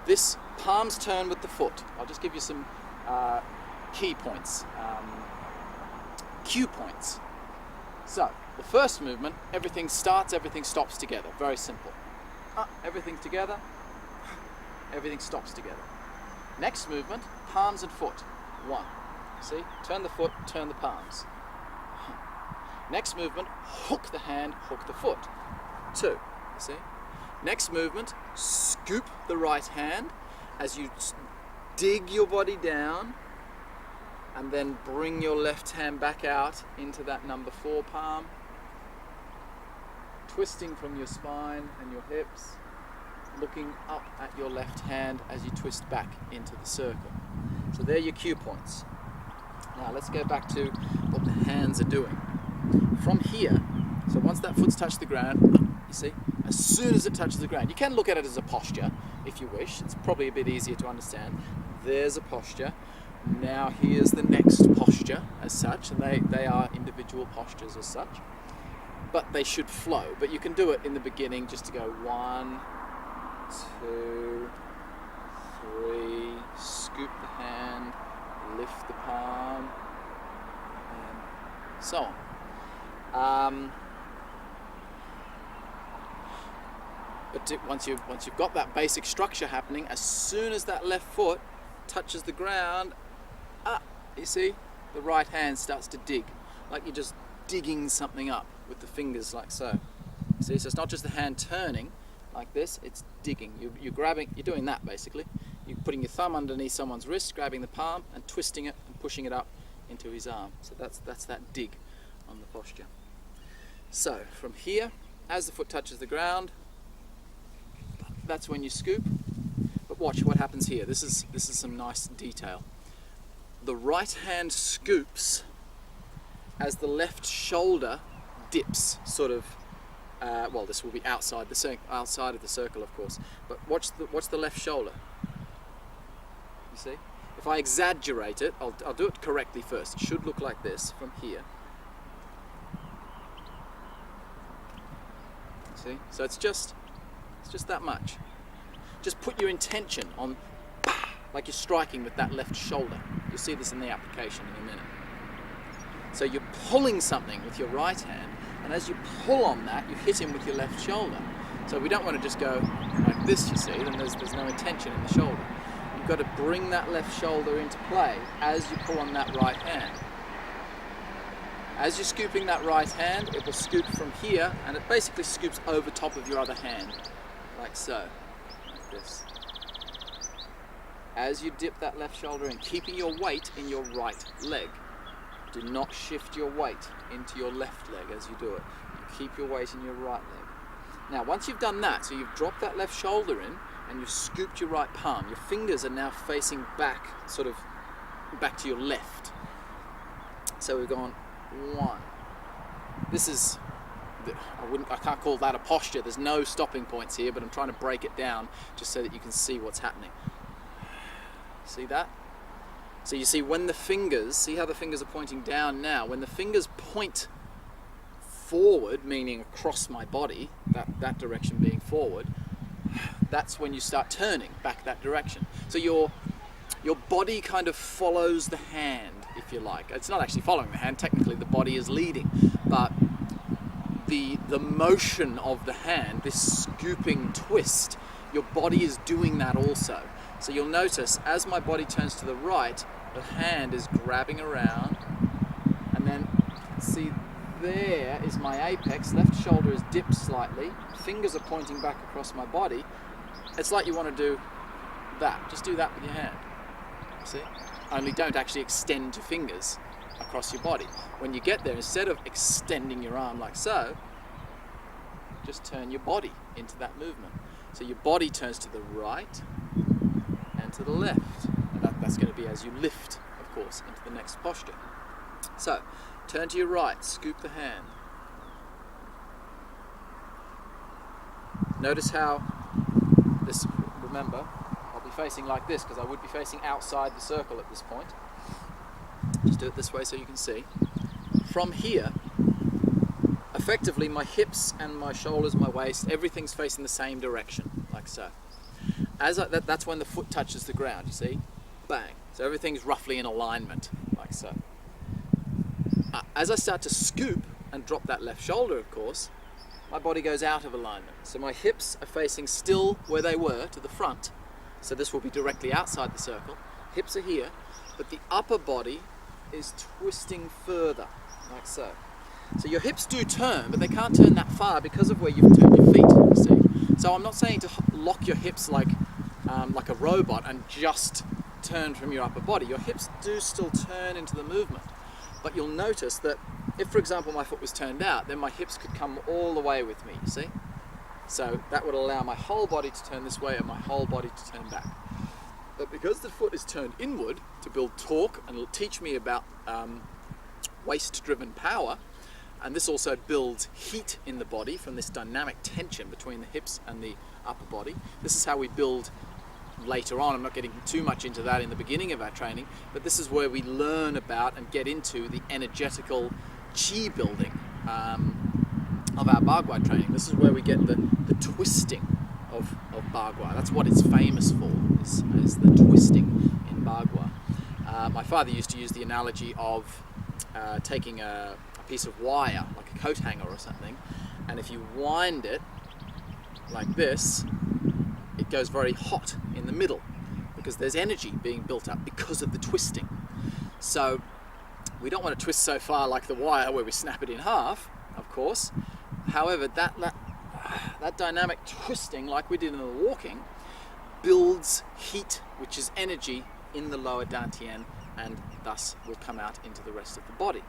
this palms turn with the foot. I'll just give you some key points, cue points. So, the first movement, everything starts, everything stops together, very simple. Everything's together, everything stops together. Next movement, palms and foot. One. See? Turn the foot, turn the palms. Next movement, hook the hand, hook the foot. Two. See? Next movement, scoop the right hand as you dig your body down and then bring your left hand back out into that number 4 palm. Twisting from your spine and your hips, looking up at your left hand as you twist back into the circle. So there are your cue points. Now let's go back to what the hands are doing. From here, so once that foot's touched the ground, you see, as soon as it touches the ground, you can look at it as a posture if you wish. It's probably a bit easier to understand. There's a posture. Now here's the next posture as such, and they are individual postures as such. But they should flow. But you can do it in the beginning just to go 1, 2, 3, scoop the hand, lift the palm, and so on. But once you've got that basic structure happening, as soon as that left foot touches the ground, you see, the right hand starts to dig, like you're just digging something up with the fingers like so. See, so it's not just the hand turning like this, it's digging. You're grabbing, you're doing that basically. You're putting your thumb underneath someone's wrist, grabbing the palm and twisting it and pushing it up into his arm. So that's that dig on the posture. So from here, as the foot touches the ground, that's when you scoop. But watch what happens here. This is some nice detail. The right hand scoops as the left shoulder dips, sort of. Well, this will be outside of the circle, of course. But watch the left shoulder. You see? If I exaggerate it, I'll do it correctly first. It should look like this from here. See? So it's just that much. Just put your intention on, like you're striking with that left shoulder. You'll see this in the application in a minute. So you're pulling something with your right hand, and as you pull on that, you hit him with your left shoulder. So we don't want to just go like this, you see, then there's no intention in the shoulder. You've got to bring that left shoulder into play as you pull on that right hand. As you're scooping that right hand, it will scoop from here, and it basically scoops over top of your other hand, like so, like this. As you dip that left shoulder in, keeping your weight in your right leg. Do not shift your weight into your left leg as you do it. You keep your weight in your right leg. Now, once you've done that, so you've dropped that left shoulder in, and you've scooped your right palm, your fingers are now facing back, sort of back to your left. So we've gone 1. This is, I can't call that a posture. There's no stopping points here, but I'm trying to break it down just so that you can see what's happening. See that? So you see when the fingers, see how the fingers are pointing down now? When the fingers point forward, meaning across my body, that direction being forward, that's when you start turning back that direction. So your body kind of follows the hand, if you like. It's not actually following the hand, technically the body is leading, but the motion of the hand, this scooping twist, your body is doing that also. So you'll notice as my body turns to the right, the hand is grabbing around, and then see there is my apex, left shoulder is dipped slightly, fingers are pointing back across my body. It's like you want to do that, just do that with your hand, see? Only don't actually extend your fingers across your body. When you get there, instead of extending your arm like so, just turn your body into that movement. So your body turns to the right and to the left. And that's going to be as you lift, of course, into the next posture. So, turn to your right, scoop the hand. Notice how this, remember, I'll be facing like this because I would be facing outside the circle at this point. Just do it this way so you can see. From here, effectively my hips and my shoulders, my waist, everything's facing the same direction, like so. That's when the foot touches the ground, you see? Bang. So everything's roughly in alignment, like so. As I start to scoop and drop that left shoulder, of course, my body goes out of alignment. So my hips are facing still where they were, to the front. So this will be directly outside the circle. Hips are here, but the upper body is twisting further, like so. So your hips do turn, but they can't turn that far because of where you've turned your feet, you see. So I'm not saying to lock your hips like a robot and just turn from your upper body. Your hips do still turn into the movement, but you'll notice that if, for example, my foot was turned out, then my hips could come all the way with me, you see? So that would allow my whole body to turn this way and my whole body to turn back. But because the foot is turned inward to build torque and teach me about waist-driven power, and this also builds heat in the body from this dynamic tension between the hips and the upper body. This is how we build later on. I'm not getting too much into that in the beginning of our training, but this is where we learn about and get into the energetical chi building of our Bagua training. This is where we get the twisting of Bagua. That's what it's famous for, is the twisting in Bagua. My father used to use the analogy of taking a piece of wire, like a coat hanger or something, and if you wind it like this, it goes very hot in the middle because there's energy being built up because of the twisting. So we don't want to twist so far like the wire where we snap it in half, of course. However, that dynamic twisting, like we did in the walking, builds heat, which is energy, in the lower dantian, and thus will come out into the rest of the body.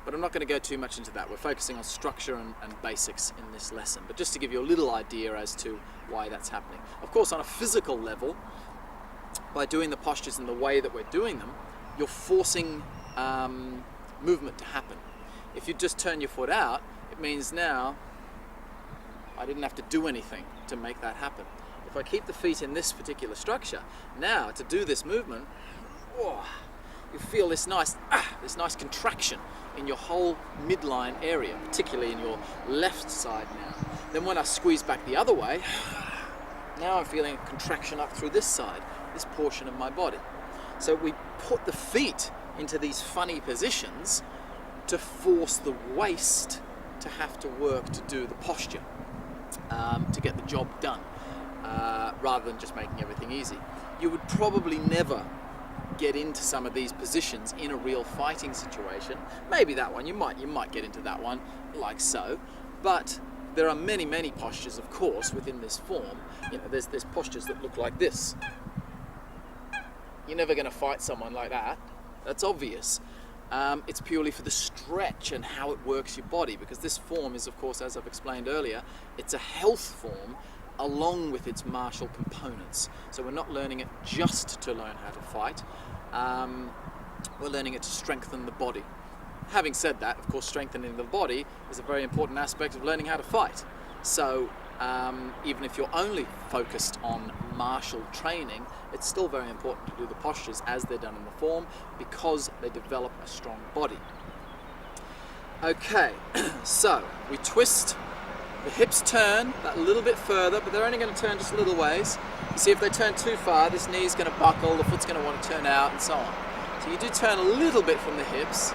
But I'm not going to go too much into that. We're focusing on structure and basics in this lesson, but just to give you a little idea as to why that's happening. Of course, on a physical level, by doing the postures in the way that we're doing them, you're forcing movement to happen. If you just turn your foot out, it means now I didn't have to do anything to make that happen. If I keep the feet in this particular structure, now to do this movement, whoa, you feel this nice contraction in your whole midline area, particularly in your left side now. Then when I squeeze back the other way, now I'm feeling a contraction up through this side, this portion of my body. So we put the feet into these funny positions to force the waist to have to work to do the posture, to get the job done, rather than just making everything easy. You would probably never get into some of these positions in a real fighting situation. Maybe that one, you might get into that one like so, but there are many postures, of course, within this form. You know, there's postures that look like this. You're never going to fight someone like that. That's obvious. It's purely for the stretch and how it works your body, because this form is, of course, as I've explained earlier, it's a health form along with its martial components. So we're not learning it just to learn how to fight. We're learning it to strengthen the body. Having said that, of course, strengthening the body is a very important aspect of learning how to fight. So even if you're only focused on martial training, it's still very important to do the postures as they're done in the form, because they develop a strong body. Okay, so we twist, the hips turn that little bit further, but they're only going to turn just a little ways. You see, if they turn too far, this knee's going to buckle, the foot's going to want to turn out, and so on. So you do turn a little bit from the hips,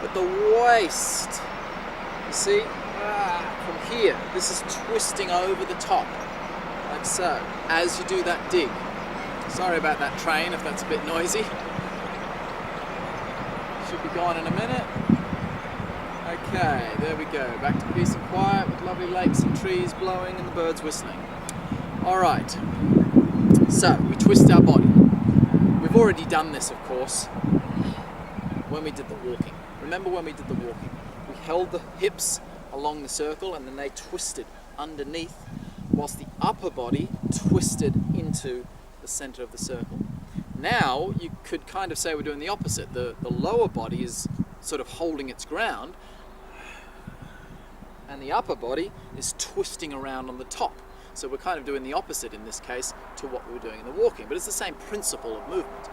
but the waist, you see, from here, this is twisting over the top, like so, as you do that dig. Sorry about that train if that's a bit noisy. Should be gone in a minute. Okay, there we go. Back to peace and quiet with lovely lakes and trees blowing and the birds whistling. Alright, so we twist our body. We've already done this, of course, when we did the walking. Remember when we did the walking? We held the hips along the circle and then they twisted underneath, whilst the upper body twisted into the center of the circle. Now you could kind of say we're doing the opposite. The lower body is sort of holding its ground and the upper body is twisting around on the top. So we're kind of doing the opposite in this case to what we were doing in the walking, but it's the same principle of movement.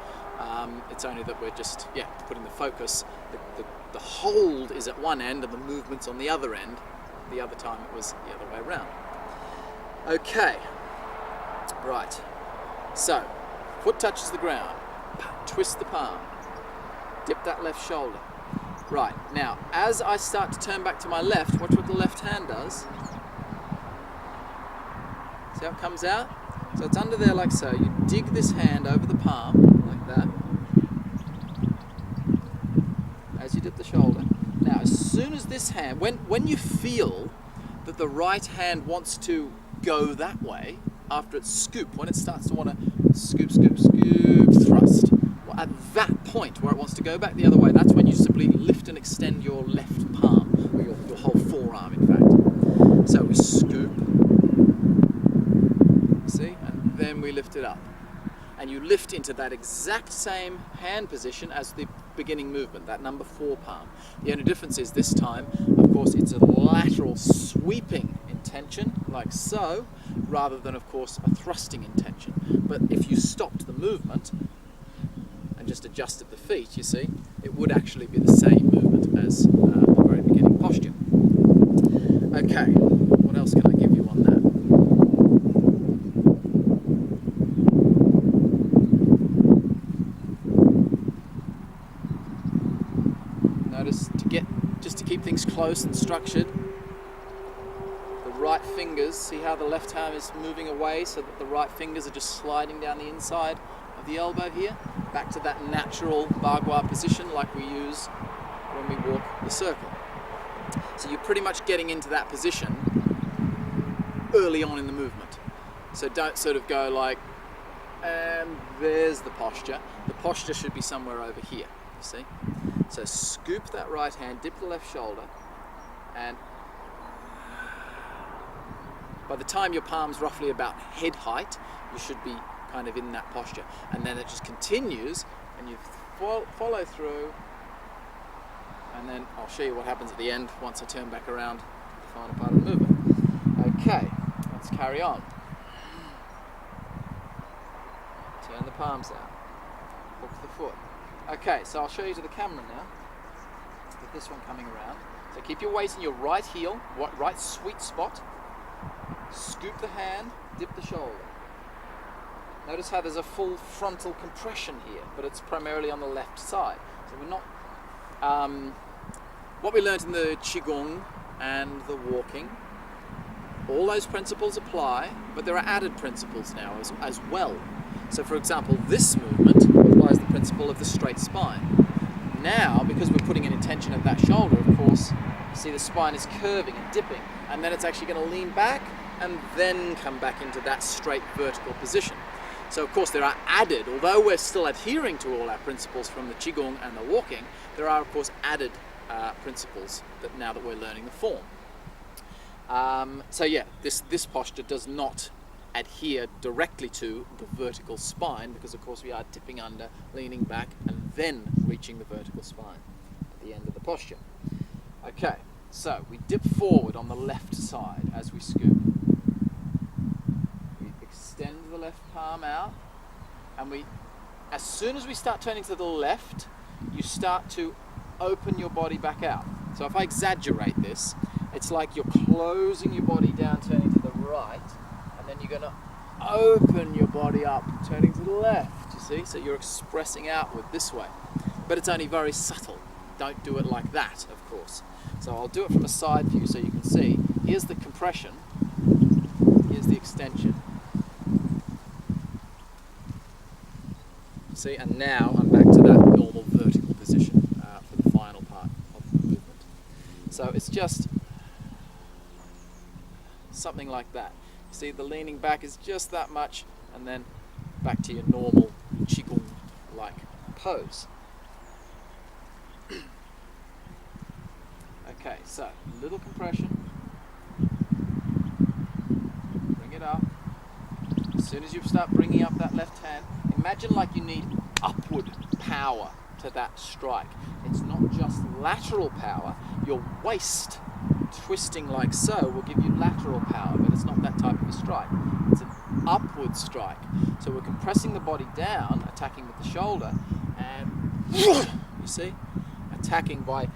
It's only that we're just putting the focus. The hold is at one end and the movement's on the other end. The other time it was the other way around. Okay, right. So, foot touches the ground, twist the palm, dip that left shoulder. Right, now, as I start to turn back to my left, watch what the left hand does. See how it comes out? So it's under there like so. You dig this hand over the palm, like that, as you dip the shoulder. Now, as soon as this hand, when you feel that the right hand wants to go that way, after it's scoop, when it starts to want to scoop, thrust, well, at that point where it wants to go back the other way, that's when you simply lift and extend your left palm, or your whole forearm, in fact. So we scoop, see, and then we lift it up. And you lift into that exact same hand position as the beginning movement, that number 4 palm. The only difference is this time, of course, it's a lateral sweeping intention, like so, rather than, of course, a thrusting intention. But if you stopped the movement and just adjusted the feet, you see, it would actually be the same movement as the very beginning posture. Okay, what else can I give you on that? Notice just to keep things close and structured, the right fingers, see how the left hand is moving away so that the right fingers are just sliding down the inside of the elbow here, back to that natural Bagua position like we use when we walk the circle. So you're pretty much getting into that position early on in the movement. So don't sort of go like, and there's the posture. The posture should be somewhere over here. you see. So scoop that right hand, dip the left shoulder, and by the time your palm's roughly about head height, you should be kind of in that posture. And then it just continues, and you follow through, and then I'll show you what happens at the end once I turn back around to the final part of the movement. Okay, let's carry on. Turn the palms out, hook the foot. Okay, so I'll show you to the camera now, with this one coming around. So keep your weight in your right heel, right sweet spot. Scoop the hand, dip the shoulder. Notice how there's a full frontal compression here, but it's primarily on the left side. So we're not... what we learned in the Qigong and the walking, all those principles apply, but there are added principles now as well. So for example, this movement applies the principle of the straight spine. Now, because we're putting an intention at that shoulder, of course, you see the spine is curving and dipping, and then it's actually going to lean back and then come back into that straight vertical position. So of course there are added, although we're still adhering to all our principles from the Qigong and the walking, there are of course added principles that now that we're learning the form. So yeah, this posture does not adhere directly to the vertical spine, because of course we are dipping under, leaning back, and then reaching the vertical spine at the end of the posture. Okay, so we dip forward on the left side as we scoop. We extend the left palm out, and as soon as we start turning to the left, you start to open your body back out. So if I exaggerate this, it's like you're closing your body down, turning to the right, and then you're going to open your body up, turning to the left, you see? So you're expressing outward this way. But it's only very subtle. Don't do it like that, of course. So I'll do it from a side view so you can see. Here's the compression, here's the extension. See, and now I'm back to that normal vertical position for the final part of the movement. So it's just something like that. See, the leaning back is just that much, and then back to your normal Qigong-like pose. Okay, so little compression. Bring it up. As soon as you start bringing up that left hand, imagine like you need upward power to that strike. It's not just lateral power. Your waist twisting like so will give you lateral power, but it's not that type of a strike. It's an upward strike. So we're compressing the body down, attacking with the shoulder, and you see, attacking by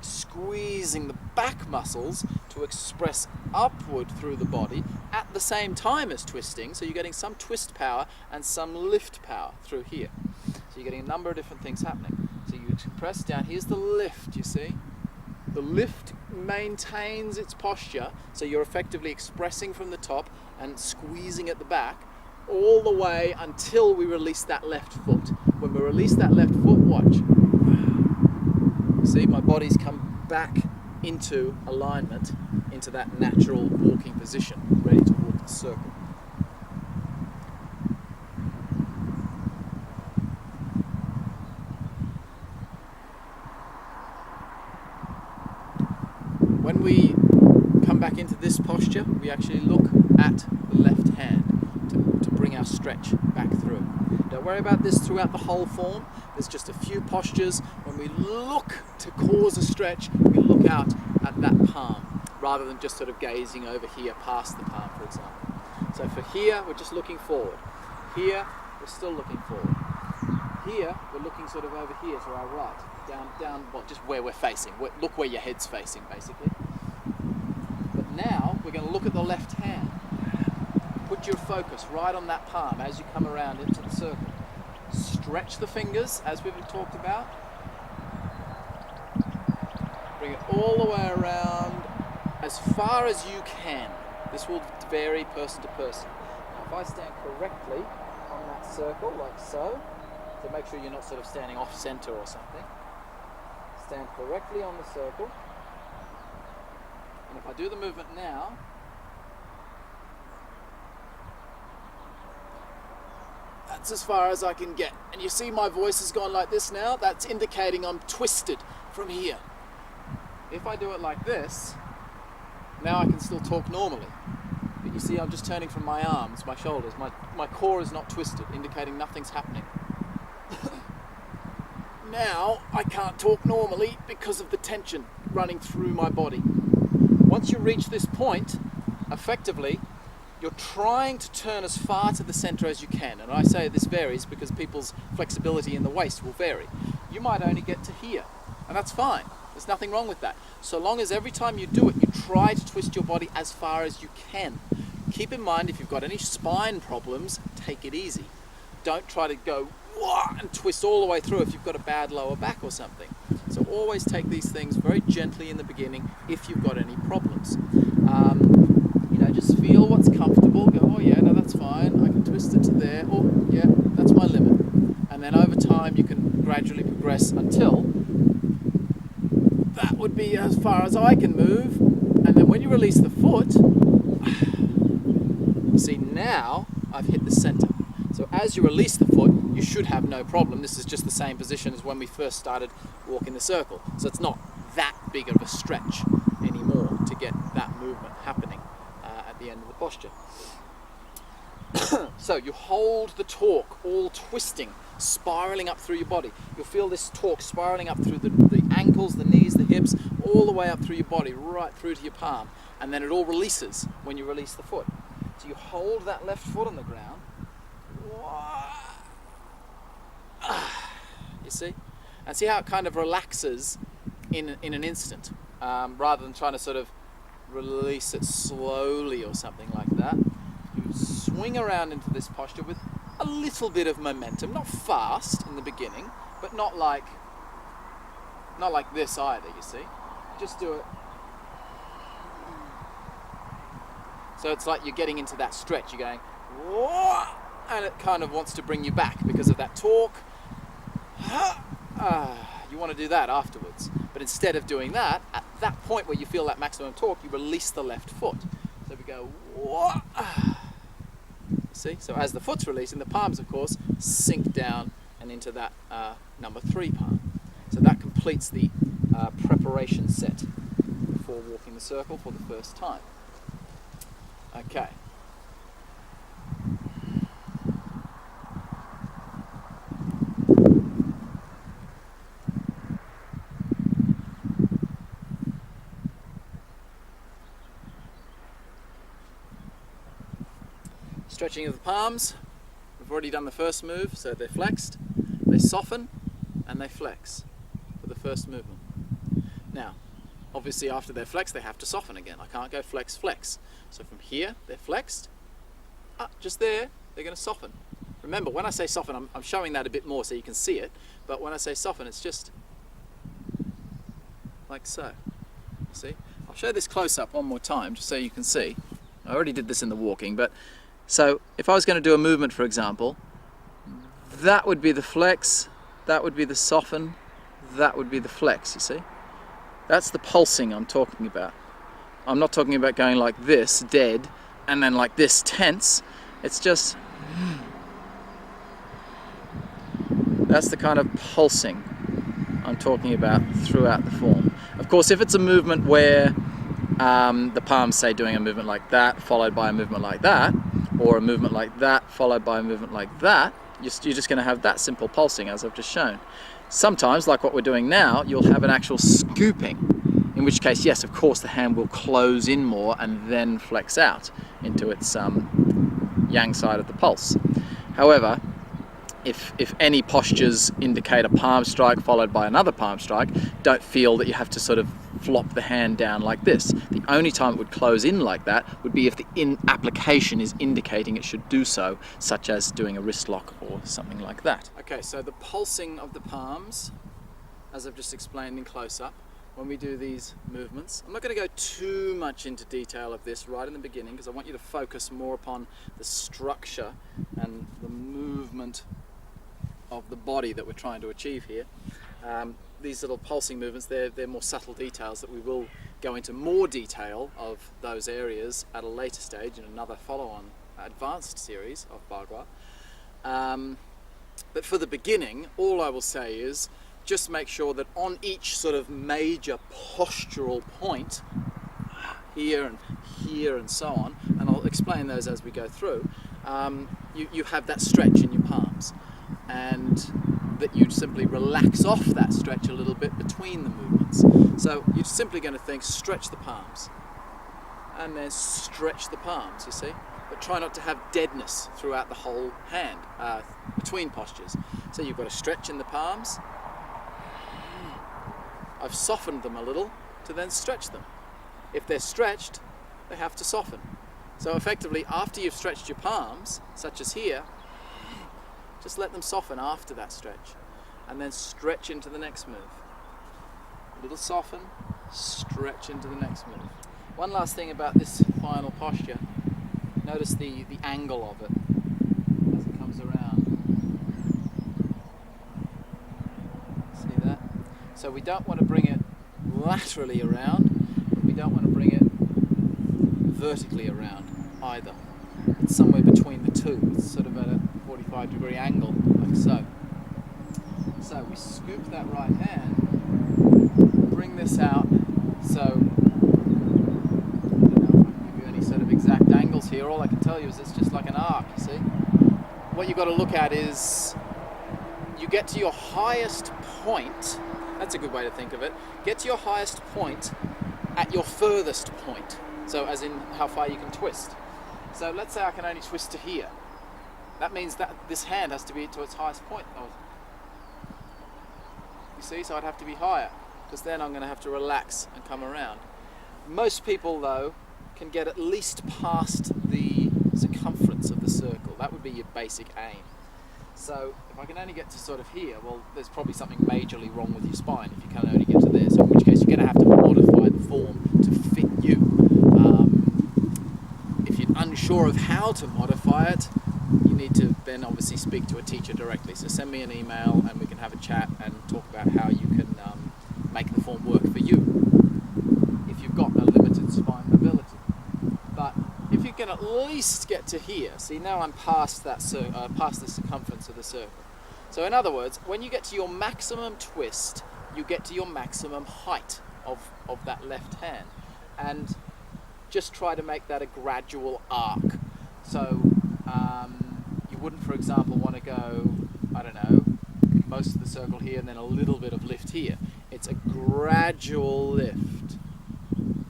squeezing the back muscles to express upward through the body at the same time as twisting. So you're getting some twist power and some lift power through here. So you're getting a number of different things happening. So you compress down, here's the lift, you see. The lift maintains its posture, so you're effectively expressing from the top and squeezing at the back all the way until we release that left foot. When we release that left foot, watch. See, my body's come back into alignment, into that natural walking position, ready to walk the circle. When we come back into this posture, we actually look at the left hand to bring our stretch back through. Don't worry about this throughout the whole form. There's just a few postures. When we look to cause a stretch, we look out at that palm, rather than just sort of gazing over here past the palm, for example. So for here, we're just looking forward. Here, we're still looking forward. Here, we're looking sort of over here to our right. Down, well, just where we're facing. Look where your head's facing, basically. But now, we're going to look at the left hand. Put your focus right on that palm as you come around into the circle. Stretch the fingers, as we've talked about. Bring it all the way around as far as you can. This will vary person to person. Now, if I stand correctly on that circle, like so, to make sure you're not sort of standing off center or something. Stand correctly on the circle. And if I do the movement now, That's as far as I can get. And you see my voice has gone like this now? That's indicating I'm twisted from here. If I do it like this, now I can still talk normally. But you see, I'm just turning from my arms, my shoulders. My core is not twisted, indicating nothing's happening. Now I can't talk normally because of the tension running through my body. Once you reach this point, effectively, you're trying to turn as far to the center as you can. And I say this varies because people's flexibility in the waist will vary. You might only get to here, and that's fine. There's nothing wrong with that. So long as every time you do it, you try to twist your body as far as you can. Keep in mind, if you've got any spine problems, take it easy. Don't try to go and twist all the way through if you've got a bad lower back or something. So always take these things very gently in the beginning if you've got any problems. Just feel what's comfortable. Go, oh yeah, no, that's fine. I can twist it to there. Oh yeah, that's my limit. And then over time you can gradually progress until that would be as far as I can move. And then when you release the foot, see, now I've hit the center. So as you release the foot, you should have no problem. This is just the same position as when we first started walking the circle. So it's not that big of a stretch anymore to get that movement happening at the end of the posture. So you hold the torque, all twisting, spiraling up through your body. You'll feel this torque spiraling up through the ankles, the knees, the hips, all the way up through your body, right through to your palm. And then it all releases when you release the foot. So you hold that left foot on the ground. You see? And see how it kind of relaxes in an instant, rather than trying to sort of release it slowly or something like that. You swing around into this posture with a little bit of momentum, not fast in the beginning, but not like this either, you see? Just do it. So it's like you're getting into that stretch, you're going, whoa, and it kind of wants to bring you back because of that torque. You want to do that afterwards. But instead of doing that, at that point where you feel that maximum torque, you release the left foot. So we go, whoa. See? So as the foot's releasing, the palms, of course, sink down and into that number 3 palm. So that completes the preparation set for walking the circle for the first time. Okay. Stretching of the palms. We've already done the first move, so they're flexed, they soften, and they flex for the first movement. Now, obviously after they're flexed, they have to soften again. I can't go flex, flex. So from here, they're flexed. Just there, they're going to soften. Remember, when I say soften, I'm showing that a bit more so you can see it. But when I say soften, it's just like so. You see? I'll show this close up one more time, just so you can see. I already did this in the walking, but so if I was going to do a movement, for example, that would be the flex, that would be the soften, that would be the flex, you see? That's the pulsing I'm talking about. I'm not talking about going like this, dead, and then like this, tense. It's just, that's the kind of pulsing I'm talking about throughout the form. Of course, if it's a movement where the palms say doing a movement like that, followed by a movement like that, or a movement like that, followed by a movement like that, you're just going to have that simple pulsing as I've just shown. Sometimes, like what we're doing now, you'll have an actual scooping, in which case, yes, of course, the hand will close in more and then flex out into its yang side of the pulse. However, if any postures indicate a palm strike followed by another palm strike, don't feel that you have to sort of flop the hand down like this. The only time it would close in like that would be if the application is indicating it should do so, such as doing a wrist lock or something like that. Okay, so the pulsing of the palms, as I've just explained in close-up, when we do these movements. I'm not going to go too much into detail of this right in the beginning because I want you to focus more upon the structure and the movement of the body that we're trying to achieve here. These little pulsing movements, they're more subtle details that we will go into more detail of those areas at a later stage in another follow-on advanced series of Bagua. But for the beginning, all I will say is just make sure that on each sort of major postural point, here and so on, and I'll explain those as we go through, you have that stretch in your palms, and that you simply relax off that stretch a little bit between the movements. So you're simply going to think, stretch the palms, and then stretch the palms, you see? But try not to have deadness throughout the whole hand, between postures. So you've got to stretch in the palms. I've softened them a little to then stretch them. If they're stretched, they have to soften. So effectively, after you've stretched your palms, such as here, just let them soften after that stretch, and then stretch into the next move. A little soften, stretch into the next move. One last thing about this final posture, notice the angle of it as it comes around. See that? So we don't want to bring it laterally around, but we don't want to bring it vertically around either. It's somewhere between the two. It's sort of at a 45-degree angle, like so. So we scoop that right hand, bring this out. So I don't know if I can give you any sort of exact angles here. All I can tell you is it's just like an arc, you see. What you've got to look at is you get to your highest point. That's a good way to think of it. Get to your highest point at your furthest point. So as in how far you can twist. So let's say I can only twist to here. That means that this hand has to be to its highest point. You see, so I'd have to be higher, because then I'm going to have to relax and come around. Most people, though, can get at least past the circumference of the circle. That would be your basic aim. So if I can only get to sort of here, well, there's probably something majorly wrong with your spine if you can only get to there. So in which case you're going to have to modify the form to fit you. If you're unsure of how to modify it, you need to then obviously speak to a teacher directly. So send me an email and we can have a chat and talk about how you can make the form work for you if you've got a limited spine mobility. But if you can at least get to here, see now I'm past that past the circumference of the circle. So in other words, when you get to your maximum twist, you get to your maximum height of that left hand. And just try to make that a gradual arc. So you wouldn't, for example, want to go, I don't know, most of the circle here and then a little bit of lift here. It's a gradual lift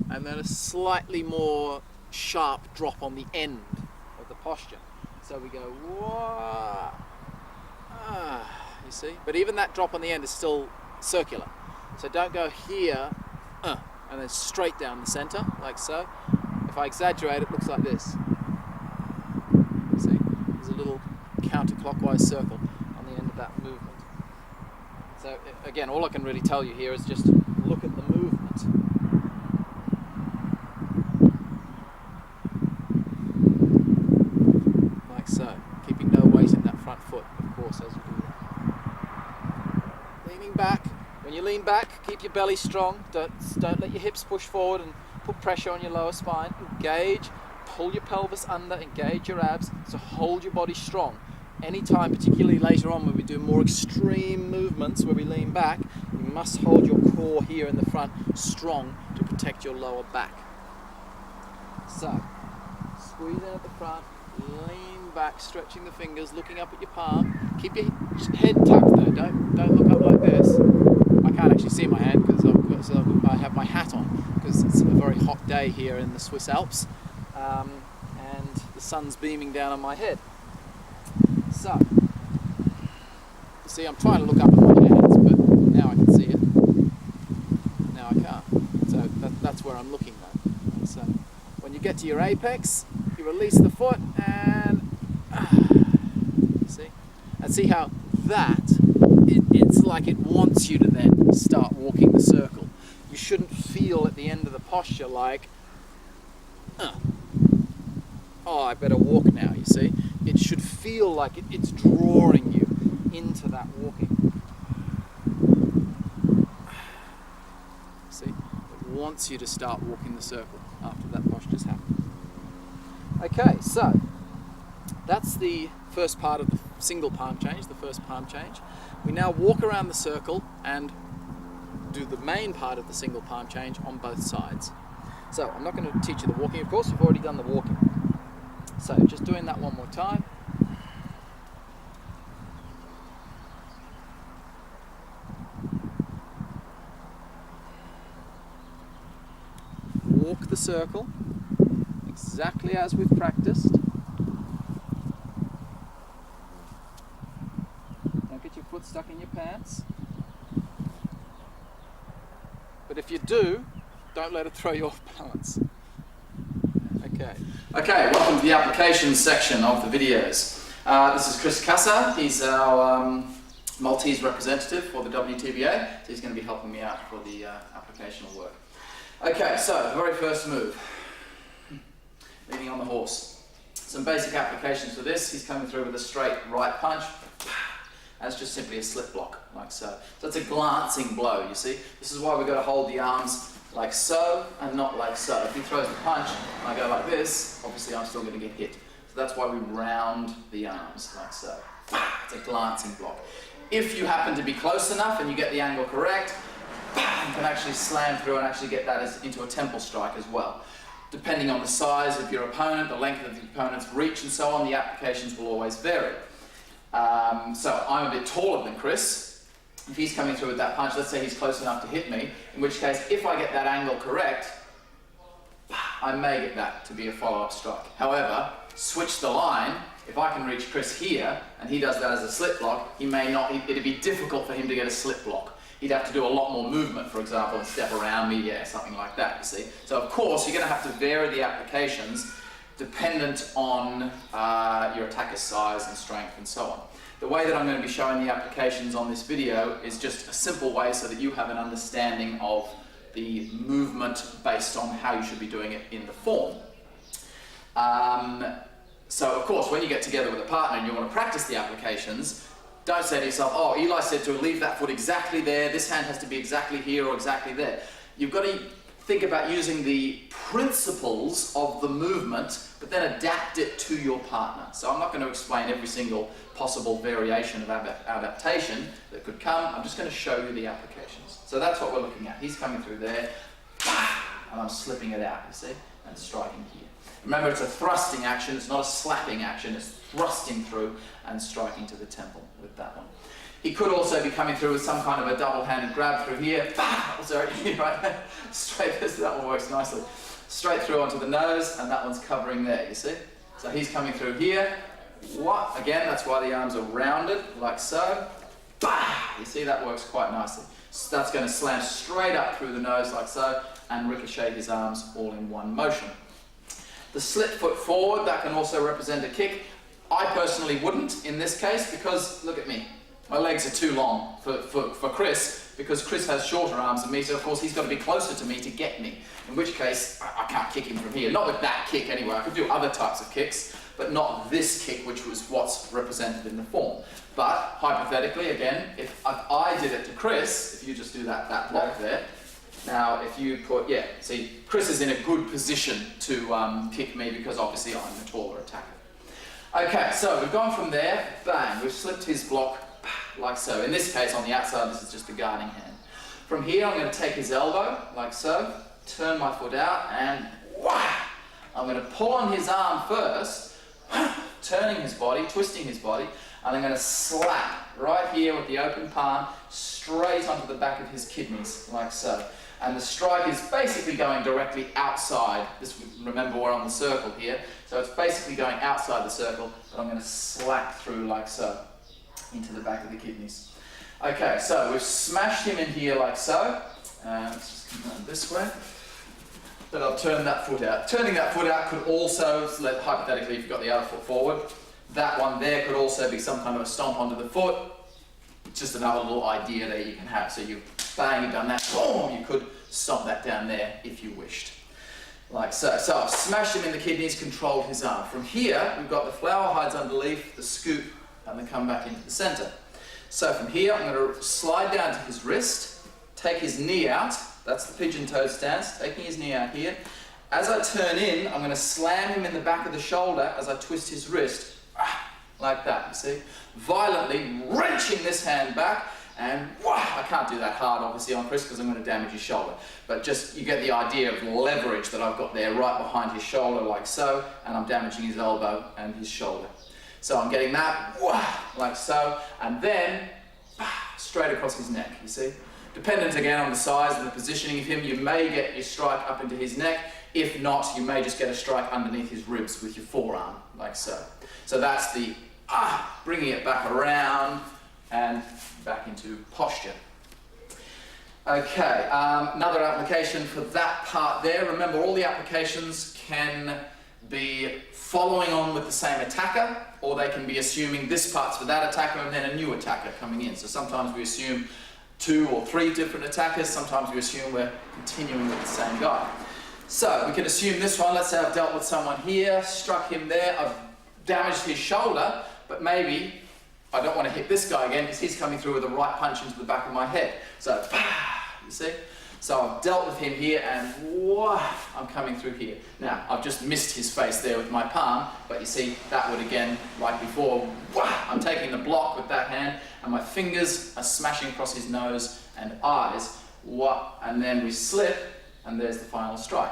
and then a slightly more sharp drop on the end of the posture. So we go, whoa, you see? But even that drop on the end is still circular. So don't go here, and then straight down the center, like so. If I exaggerate, it looks like this. You see? There's a little counterclockwise circle on the end of that movement. So again, all I can really tell you here is just look at the movement. Like so. Keeping no weight in that front foot, of course, as you do that. Leaning back. When you lean back, keep your belly strong. Don't let your hips push forward and put pressure on your lower spine. Engage, pull your pelvis under, engage your abs. So hold your body strong. Anytime, particularly later on when we do more extreme movements where we lean back, you must hold your core here in the front strong to protect your lower back. So, squeeze in at the front, lean back, stretching the fingers, looking up at your palm. Keep your head tucked though, don't look up like this. I can't actually see my head because I have my hat on because it's a very hot day here in the Swiss Alps, and the sun's beaming down on my head. So, you see, I'm trying to look up at my hands, but now I can see it. Now I can't. So that's where I'm looking though. So when you get to your apex, you release the foot and see, and see how that it's like it wants you to then start walking the circle. You shouldn't feel at the end of the posture like, oh, I better walk now. You see. It should feel like it's drawing you into that walking. See? It wants you to start walking the circle after that posture's happened. Okay, so That's the first part of the single palm change, the first palm change. We now walk around the circle and do the main part of the single palm change on both sides. So I'm not going to teach you the walking, of course, you've already done the walking. So just doing that one more time. Walk the circle exactly as we've practiced. Don't get your foot stuck in your pants. But if you do, don't let it throw you off balance. Okay, welcome to the applications section of the videos. This is Chris Casa. He's our Maltese representative for the WTBA, so he's going to be helping me out for the applicational work. Okay, so the very first move, leaning on the horse. Some basic applications for this. He's coming through with a straight right punch. That's just simply a slip block, like so. So it's a glancing blow, you see. This is why we've got to hold the arms like so and not like so. If he throws the punch and I go like this, obviously I'm still going to get hit. So that's why we round the arms like so. It's a glancing block. If you happen to be close enough and you get the angle correct, you can actually slam through and actually get that into a temple strike as well. Depending on the size of your opponent, the length of the opponent's reach and so on, the applications will always vary. So I'm a bit taller than Chris. If he's coming through with that punch, let's say he's close enough to hit me, in which case if I get that angle correct, I may get that to be a follow-up strike. However, switch the line, if I can reach Chris here and he does that as a slip block, he may not, it'd be difficult for him to get a slip block. He'd have to do a lot more movement, for example, and step around me, yeah, something like that, you see. So of course, you're going to have to vary the applications dependent on your attacker's size and strength and so on. The way that I'm going to be showing the applications on this video is just a simple way so that you have an understanding of the movement based on how you should be doing it in the form. So of course, when you get together with a partner and you want to practice the applications, don't say to yourself, oh, Eli said to leave that foot exactly there, this hand has to be exactly here or exactly there. You've got to think about using the principles of the movement, but then adapt it to your partner. So I'm not going to explain every single possible variation of adaptation that could come. I'm just going to show you the applications. So that's what we're looking at. He's coming through there, and I'm slipping it out, you see, and striking here. Remember, it's a thrusting action, it's not a slapping action, it's thrusting through and striking to the temple with that one. He could also be coming through with some kind of a double-handed grab through here. Sorry, right? Straight, that one works nicely. Straight through onto the nose, and that one's covering there, you see? So he's coming through here. What? Again, that's why the arms are rounded, like so. You see, that works quite nicely. So that's going to slam straight up through the nose, like so, and ricochet his arms all in one motion. The slip foot forward, that can also represent a kick. I personally wouldn't in this case because, look at me, my legs are too long for Chris, because Chris has shorter arms than me, so of course he's got to be closer to me to get me, in which case I can't kick him from here. Not with that kick anyway, I could do other types of kicks, but not this kick, which was what's represented in the form. But hypothetically, again, if I did it to Chris, if you just do that block there, now if you put, yeah, see, Chris is in a good position to kick me because obviously I'm the taller attacker. Okay, so we've gone from there, bang, we've slipped his block like so. In this case, on the outside, this is just the guarding hand. From here, I'm going to take his elbow, like so, turn my foot out, and whack! I'm going to pull on his arm first, turning his body, twisting his body, and I'm going to slap right here with the open palm straight onto the back of his kidneys, like so. And the strike is basically going directly outside. Remember, we're on the circle here, so it's basically going outside the circle, but I'm going to slap through like so into the back of the kidneys. Okay, so we've smashed him in here like so. Let's just come around this way. But I'll turn that foot out. Turning that foot out could also, hypothetically, if you've got the other foot forward, that one there could also be some kind of a stomp onto the foot. Just another little idea that you can have. So you bang, you've done that, boom, you could stomp that down there if you wished. Like so. So I've smashed him in the kidneys, controlled his arm. From here, we've got the flower hides underneath, the scoop, and the come back into the center. So from here, I'm going to slide down to his wrist, take his knee out, that's the pigeon-toed stance, taking his knee out here. As I turn in, I'm going to slam him in the back of the shoulder as I twist his wrist. like that, you see? Violently wrenching this hand back, and wah, I can't do that hard obviously on Chris because I'm going to damage his shoulder, but just you get the idea of leverage that I've got there right behind his shoulder like so, and I'm damaging his elbow and his shoulder. So I'm getting that, wah, like so, and then straight across his neck, you see? Dependent again on the size and the positioning of him, you may get your strike up into his neck. If not, you may just get a strike underneath his ribs with your forearm, like so. So that's the bringing it back around and back into posture. Okay, another application for that part there. Remember, all the applications can be following on with the same attacker, or they can be assuming this part's for that attacker and then a new attacker coming in. So sometimes we assume 2 or 3 different attackers, sometimes we assume we're continuing with the same guy. So we can assume this one, let's say I've dealt with someone here, struck him there, I've damaged his shoulder, but maybe I don't want to hit this guy again because he's coming through with a right punch into the back of my head. So, you see? So I've dealt with him here and I'm coming through here. Now, I've just missed his face there with my palm, but you see, that would again, like before, I'm taking the block with that hand and my fingers are smashing across his nose and eyes, and then we slip and there's the final strike.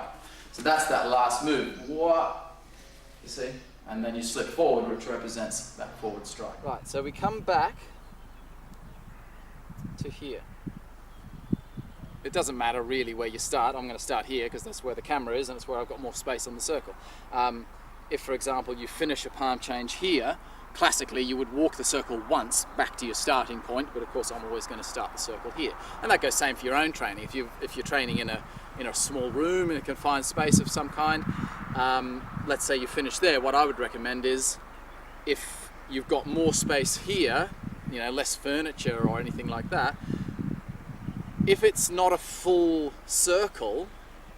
So that's that last move, you see? And then you slip forward, which represents that forward strike. Right, so we come back to here. It doesn't matter really where you start. I'm going to start here because that's where the camera is and it's where I've got more space on the circle. If, for example, you finish a palm change here, classically you would walk the circle once back to your starting point, but of course I'm always going to start the circle here. And that goes same for your own training. If you're training in a small room in a confined space of some kind, let's say you finish there, what I would recommend is if you've got more space here, less furniture or anything like that, if it's not a full circle,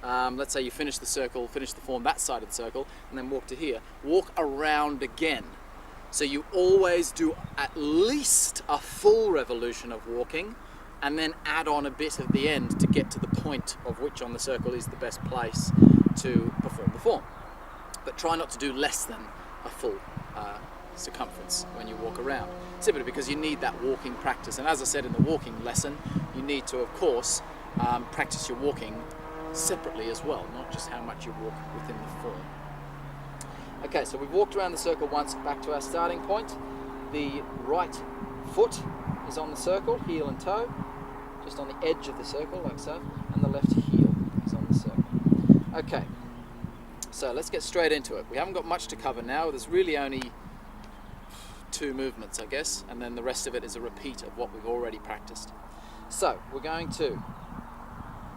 let's say you finish the circle, finish the form that side of the circle, and then walk to here, walk around again. So you always do at least a full revolution of walking, and then add on a bit at the end to get to the point of which on the circle is the best place to perform the form. But try not to do less than a full circumference when you walk around, simply because you need that walking practice. And as I said in the walking lesson, you need to, of course, practice your walking separately as well, not just how much you walk within the form. Okay, so we've walked around the circle once, back to our starting point. The right foot is on the circle, heel and toe, just on the edge of the circle, like so, and the left heel is on the circle. Okay, so let's get straight into it. We haven't got much to cover now. There's really only 2 movements, I guess, and then the rest of it is a repeat of what we've already practiced. So we're going to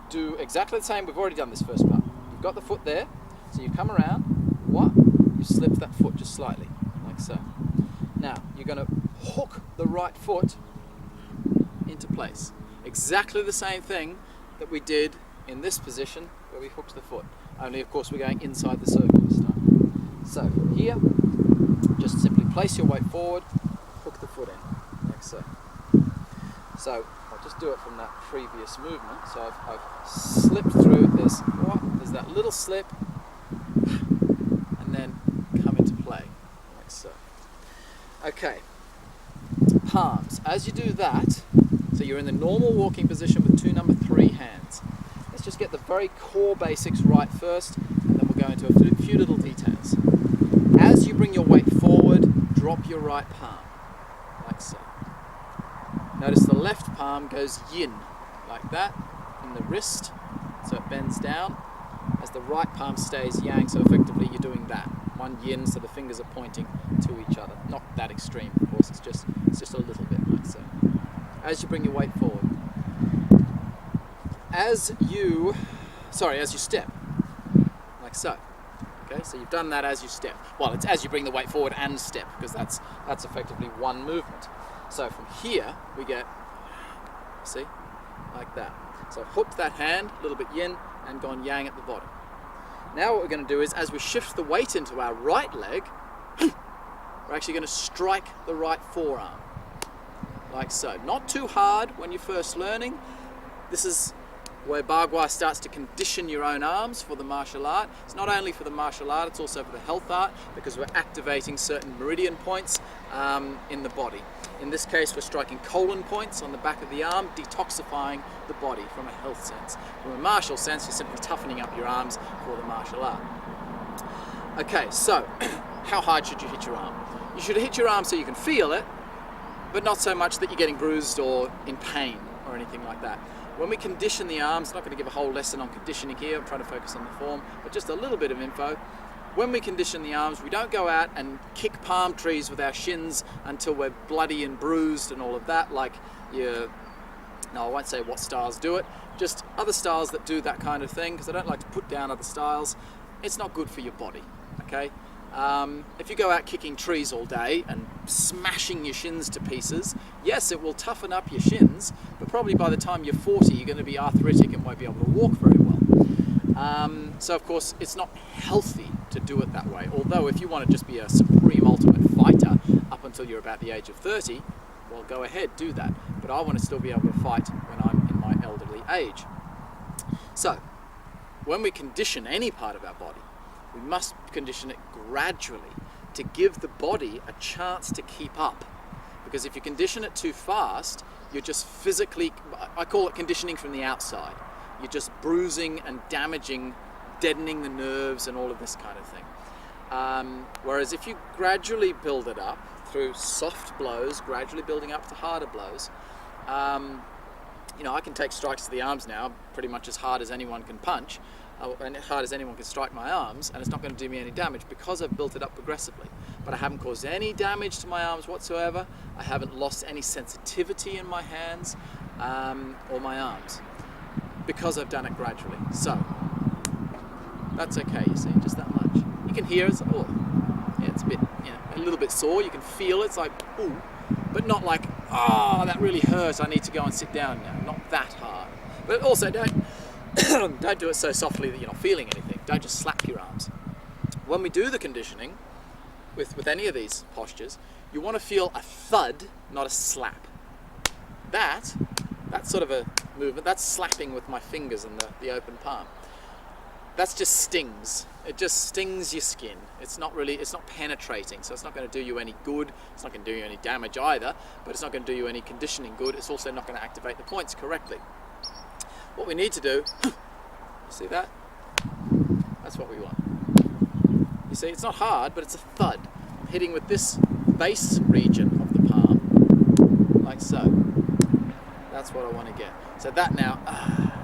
do exactly the same. We've already done this first part. You've got the foot there, so you come around, you slip that foot just slightly, like so. Now, you're going to hook the right foot into place. Exactly the same thing that we did in this position where we hooked the foot. Only, of course, we're going inside the circle this time. So, here, just simply place your weight forward, hook the foot in, like so. So, I'll just do it from that previous movement. So I've slipped through, there's that little slip, and then come into play, like so. Okay, palms. As you do that, so you're in the normal walking position with 2 number 3 hands. Let's just get the very core basics right first, and then we'll go into a few little details. As you bring your weight forward, drop your right palm, like so. Notice the left palm goes yin, like that, in the wrist, so it bends down, as the right palm stays yang, so effectively you're doing that. One yin, so the fingers are pointing to each other. Not that extreme, of course, it's just a little bit like so. As you bring your weight forward. As you step, like so. Okay, so you've done that as you step. Well, it's as you bring the weight forward and step, because that's effectively one movement. So from here, we get, see, like that. So I've hooked that hand, a little bit yin, and gone yang at the bottom. Now what we're going to do is, as we shift the weight into our right leg, we're actually going to strike the right forearm, like so. Not too hard when you're first learning. This is where Bagua starts to condition your own arms for the martial art. It's not only for the martial art, it's also for the health art, because we're activating certain meridian points in the body. In this case, we're striking colon points on the back of the arm, detoxifying the body from a health sense. From a martial sense, you're simply toughening up your arms for the martial art. Okay, so how hard should you hit your arm? You should hit your arm so you can feel it, but not so much that you're getting bruised or in pain or anything like that. When we condition the arms, I'm not going to give a whole lesson on conditioning here, I'm trying to focus on the form, but just a little bit of info. When we condition the arms, we don't go out and kick palm trees with our shins until we're bloody and bruised and all of that, like no, I won't say what styles do it, just other styles that do that kind of thing, because I don't like to put down other styles. It's not good for your body, okay? If you go out kicking trees all day and smashing your shins to pieces, yes, it will toughen up your shins, but probably by the time you're 40, you're going to be arthritic and won't be able to walk very well. So of course, it's not healthy to do it that way. Although if you want to just be a supreme ultimate fighter up until you're about the age of 30, well, go ahead, do that. But I want to still be able to fight when I'm in my elderly age. So, when we condition any part of our body, we must condition it gradually to give the body a chance to keep up. Because if you condition it too fast, you're just physically, I call it conditioning from the outside. You're just bruising and damaging, deadening the nerves and all of this kind of thing. Whereas if you gradually build it up through soft blows, gradually building up to harder blows, I can take strikes to the arms now pretty much as hard as anyone can punch, and as hard as anyone can strike my arms, and it's not going to do me any damage because I've built it up progressively. But I haven't caused any damage to my arms whatsoever. I haven't lost any sensitivity in my hands or my arms because I've done it gradually. So that's okay, you see, just that much. You can hear it's it's a bit, a little bit sore. You can feel it. It's like, ooh, but not like, that really hurts, I need to go and sit down now. Not that hard. But also don't do it so softly that you're not feeling anything. Don't just slap your arms. When we do the conditioning with any of these postures, you want to feel a thud, not a slap. That's sort of a movement. That's slapping with my fingers and the open palm. That's just stings. It just stings your skin. It's not penetrating, so it's not going to do you any good. It's not going to do you any damage either, but it's not going to do you any conditioning good. It's also not going to activate the points correctly. What we need to do, you see that? That's what we want. You see, it's not hard, but it's a thud. I'm hitting with this base region of the palm, like so. That's what I want to get. So that now,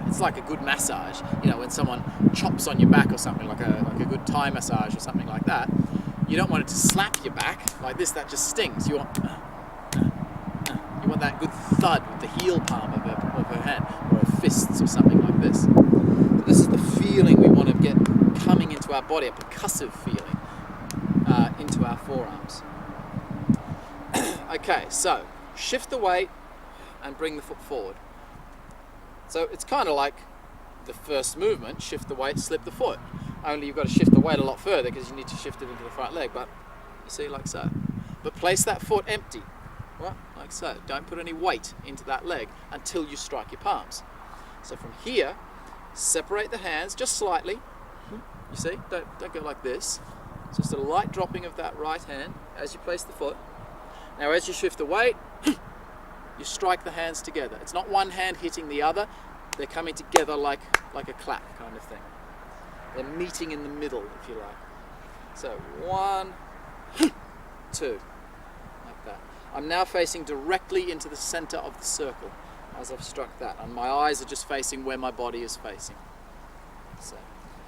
it's like a good massage. When someone chops on your back or something, like a good Thai massage or something like that, you don't want it to slap your back like this. That just stings. You want that good thud with the heel palm of her hand or her fists or something like this. So this is the feeling we want to get coming into our body, a percussive feeling into our forearms. Okay, so shift the weight and bring the foot forward. So it's kind of like the first movement, shift the weight, slip the foot. Only you've got to shift the weight a lot further because you need to shift it into the front leg, but you see, like so. But place that foot empty, right? Like so. Don't put any weight into that leg until you strike your palms. So from here, separate the hands just slightly. You see, don't go like this. It's just a light dropping of that right hand as you place the foot. Now as you shift the weight, you strike the hands together. It's not one hand hitting the other. They're coming together like a clap kind of thing. They're meeting in the middle, if you like. So 1, 2, like that. I'm now facing directly into the center of the circle as I've struck that. And my eyes are just facing where my body is facing. So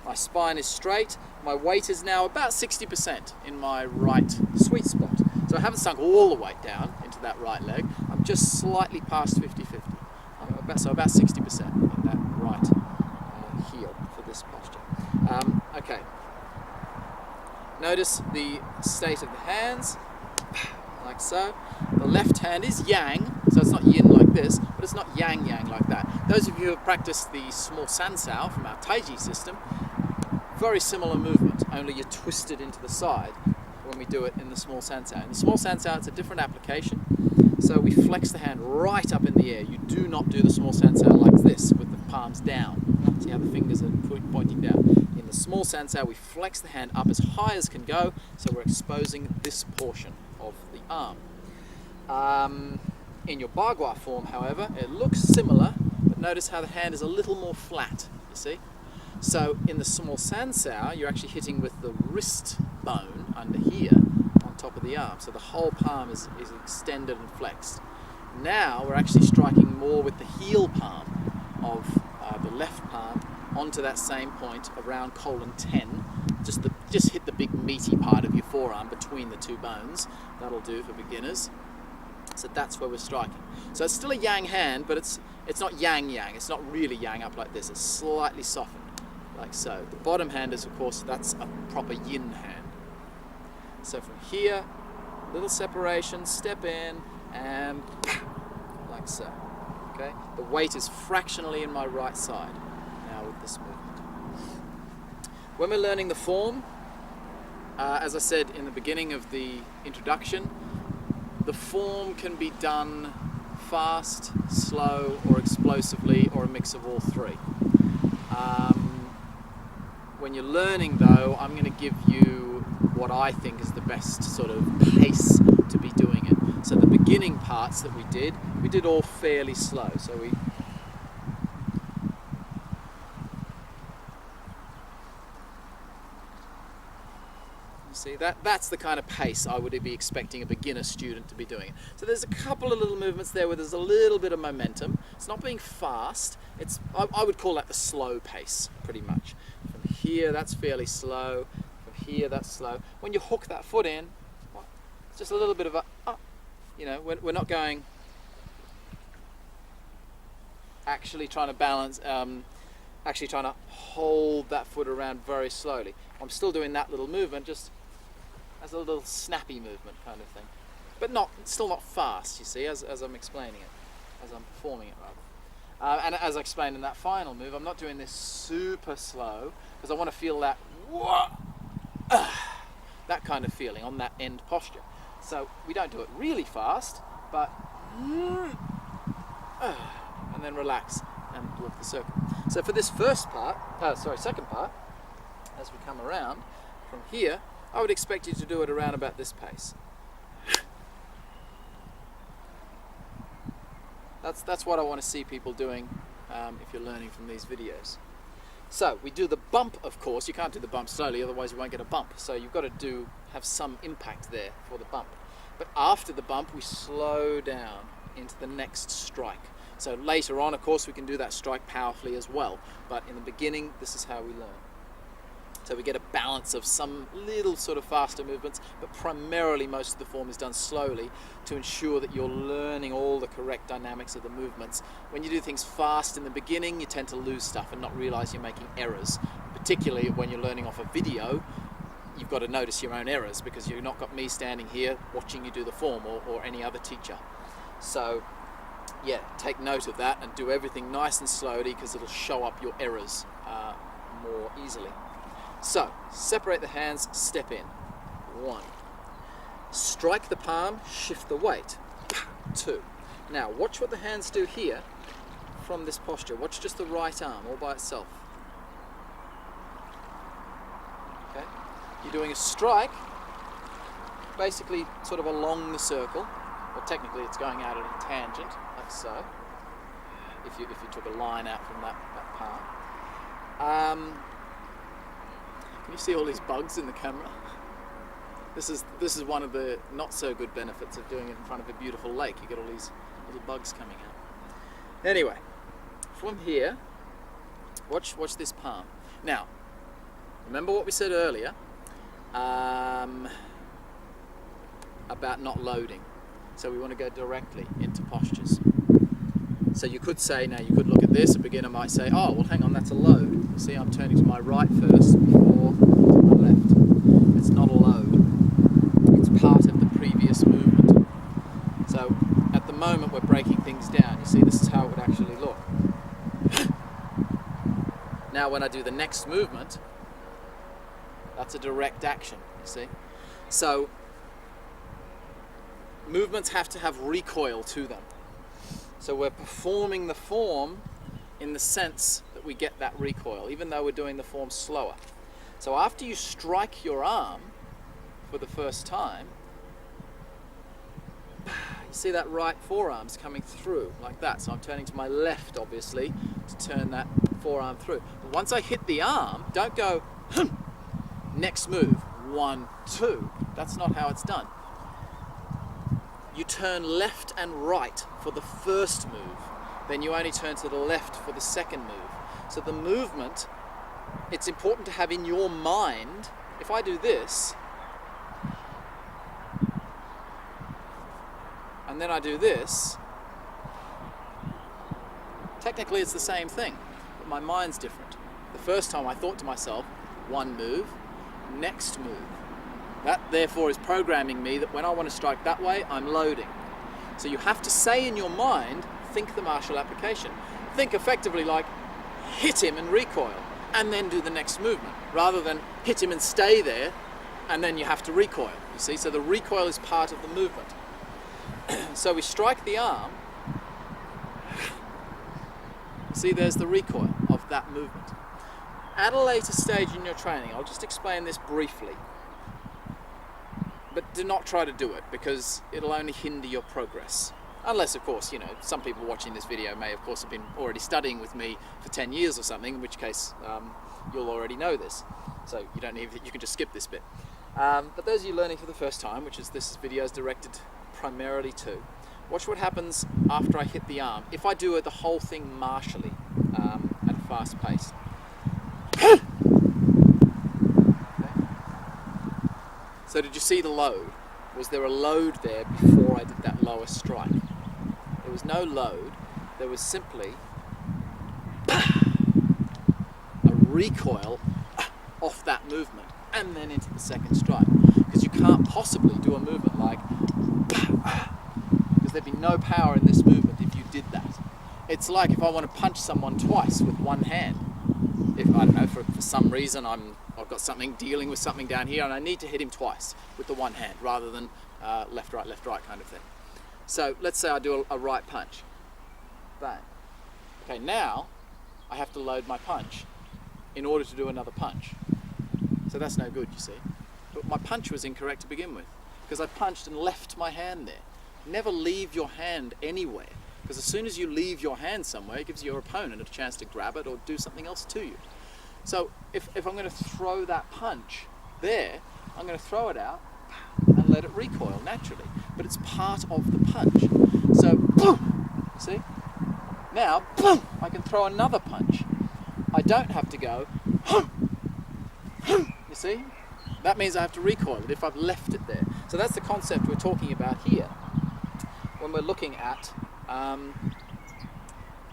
my spine is straight. My weight is now about 60% in my right sweet spot. So I haven't sunk all the weight down into that right leg. I'm just slightly past 50-50. So about 60% in that right heel for this posture. Okay. Notice the state of the hands, like so. The left hand is yang, so it's not yin like this, but it's not yang like that. Those of you who have practiced the small sansao from our Taiji system, very similar movement, only you're twisted into the side. when we do it in the small sansao. In the small sansao, it's a different application. So we flex the hand right up in the air. You do not do the small sansao like this with the palms down. See how the fingers are pointing down. In the small sansao, we flex the hand up as high as can go, so we're exposing this portion of the arm. In your Bagua form, however, it looks similar, but notice how the hand is a little more flat, you see? So in the small sansao, you're actually hitting with the wrist bone under here on top of the arm. So the whole palm is extended and flexed. Now we're actually striking more with the heel palm of the left palm onto that same point around colon 10. Just hit the big meaty part of your forearm between the two bones. That'll do for beginners. So that's where we're striking. So it's still a yang hand, but it's not yang. It's not really yang up like this. It's slightly softened, like so. The bottom hand is, of course, that's a proper yin hand. So from here, little separation, step in, and like so. Okay. The weight is fractionally in my right side now with this movement. When we're learning the form, as I said in the beginning of the introduction, the form can be done fast, slow, or explosively, or a mix of all three. When you're learning though, I'm going to give you what I think is the best sort of pace to be doing it. So the beginning parts that we did all fairly slow. So we see, that's the kind of pace I would be expecting a beginner student to be doing. So there's a couple of little movements there where there's a little bit of momentum. It's not being fast. I would call that the slow pace, pretty much. From here, that's fairly slow. From here, that's slow. When you hook that foot in, well, it's just a little bit of a, you know, we're not going, actually trying to balance, actually trying to hold that foot around very slowly. I'm still doing that little movement, just as a little snappy movement kind of thing, but still not fast, you see, as I'm explaining it, as I'm performing it rather. And as I explained in that final move, I'm not doing this super slow because I want to feel that that kind of feeling on that end posture. So we don't do it really fast, but and then relax and walk the circle. So for this second part, as we come around from here, I would expect you to do it around about this pace. That's what I want to see people doing if you're learning from these videos. So we do the bump, of course. You can't do the bump slowly, otherwise you won't get a bump. So you've got to have some impact there for the bump. But after the bump, we slow down into the next strike. So later on, of course, we can do that strike powerfully as well. But in the beginning, this is how we learn. So we get a balance of some little sort of faster movements, but primarily most of the form is done slowly to ensure that you're learning all the correct dynamics of the movements. When you do things fast in the beginning, you tend to lose stuff and not realize you're making errors. Particularly when you're learning off a video, you've got to notice your own errors because you've not got me standing here watching you do the form or any other teacher. So yeah, take note of that and do everything nice and slowly because it'll show up your errors more easily. So, separate the hands, step in. 1. Strike the palm, shift the weight. 2. Now, watch what the hands do here from this posture. Watch just the right arm all by itself. Okay? You're doing a strike, basically sort of along the circle. Well, technically it's going out at a tangent, like so. If you took a line out from that palm. Can you see all these bugs in the camera? This is one of the not so good benefits of doing it in front of a beautiful lake. You get all these little bugs coming out. Anyway, from here, watch this palm. Now, remember what we said earlier about not loading. So we want to go directly into postures. So you could look at this, a beginner might say, oh, well hang on, that's a load. You see, I'm turning to my right first before to my left. It's not a load. It's part of the previous movement. So at the moment we're breaking things down. You see, this is how it would actually look. Now when I do the next movement, that's a direct action, you see. So movements have to have recoil to them. So we're performing the form in the sense that we get that recoil, even though we're doing the form slower. So after you strike your arm for the first time, you see that right forearm's coming through like that. So I'm turning to my left, obviously, to turn that forearm through. But once I hit the arm, don't go, next move, 1, 2. That's not how it's done. You turn left and right for the first move, then you only turn to the left for the second move. So the movement, it's important to have in your mind, if I do this, and then I do this, technically it's the same thing, but my mind's different. The first time I thought to myself, 1 move, next move. That therefore is programming me that when I want to strike that way, I'm loading. So you have to say in your mind, think the martial application. Think effectively like, hit him and recoil, and then do the next movement, rather than hit him and stay there, and then you have to recoil, you see? So the recoil is part of the movement. So we strike the arm, see there's the recoil of that movement. At a later stage in your training, I'll just explain this briefly, but do not try to do it because it'll only hinder your progress. Unless, of course, you know, some people watching this video may, of course, have been already studying with me for 10 years or something, in which case you'll already know this. So you don't need, you can just skip this bit. But those of you learning for the first time, which is this video is directed primarily to, watch what happens after I hit the arm. If I do the whole thing martially at a fast pace. Okay. So did you see the load? Was there a load there before I did that lower strike? There was no load. There was simply a recoil off that movement and then into the second strike. Because you can't possibly do a movement like, because there'd be no power in this movement if you did that. It's like if I want to punch someone twice with one hand. If, I don't know, for some reason I've got something, dealing with something down here and I need to hit him twice with the one hand rather than left, right kind of thing. So let's say I do a right punch. Bang. Okay, now I have to load my punch in order to do another punch. So that's no good, you see. But my punch was incorrect to begin with because I punched and left my hand there. Never leave your hand anywhere, because as soon as you leave your hand somewhere, it gives your opponent a chance to grab it or do something else to you. So if I'm going to throw that punch there, I'm going to throw it out and let it recoil naturally. But it's part of the punch. So, boom, see? Now, boom, I can throw another punch. I don't have to go, you see? That means I have to recoil it if I've left it there. So that's the concept we're talking about here when we're looking at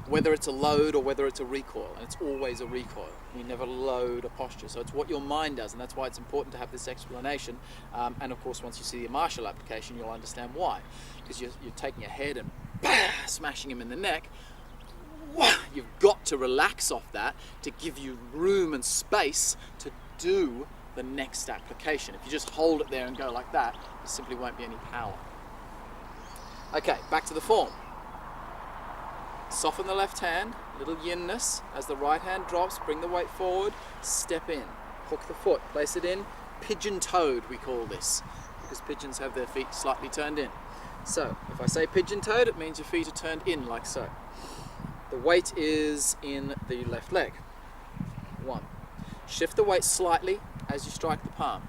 whether it's a load or whether it's a recoil, and it's always a recoil. You never load a posture, so it's what your mind does, and that's why it's important to have this explanation. And of course, once you see the martial application, you'll understand why. Because you're taking your head and smashing him in the neck. You've got to relax off that to give you room and space to do the next application. If you just hold it there and go like that, there simply won't be any power. Okay, back to the form. Soften the left hand, little yinness. As the right hand drops, bring the weight forward, step in. Hook the foot, place it in. Pigeon-toed, we call this, because pigeons have their feet slightly turned in. So, if I say pigeon-toed, it means your feet are turned in like so. The weight is in the left leg. 1. Shift the weight slightly as you strike the palm,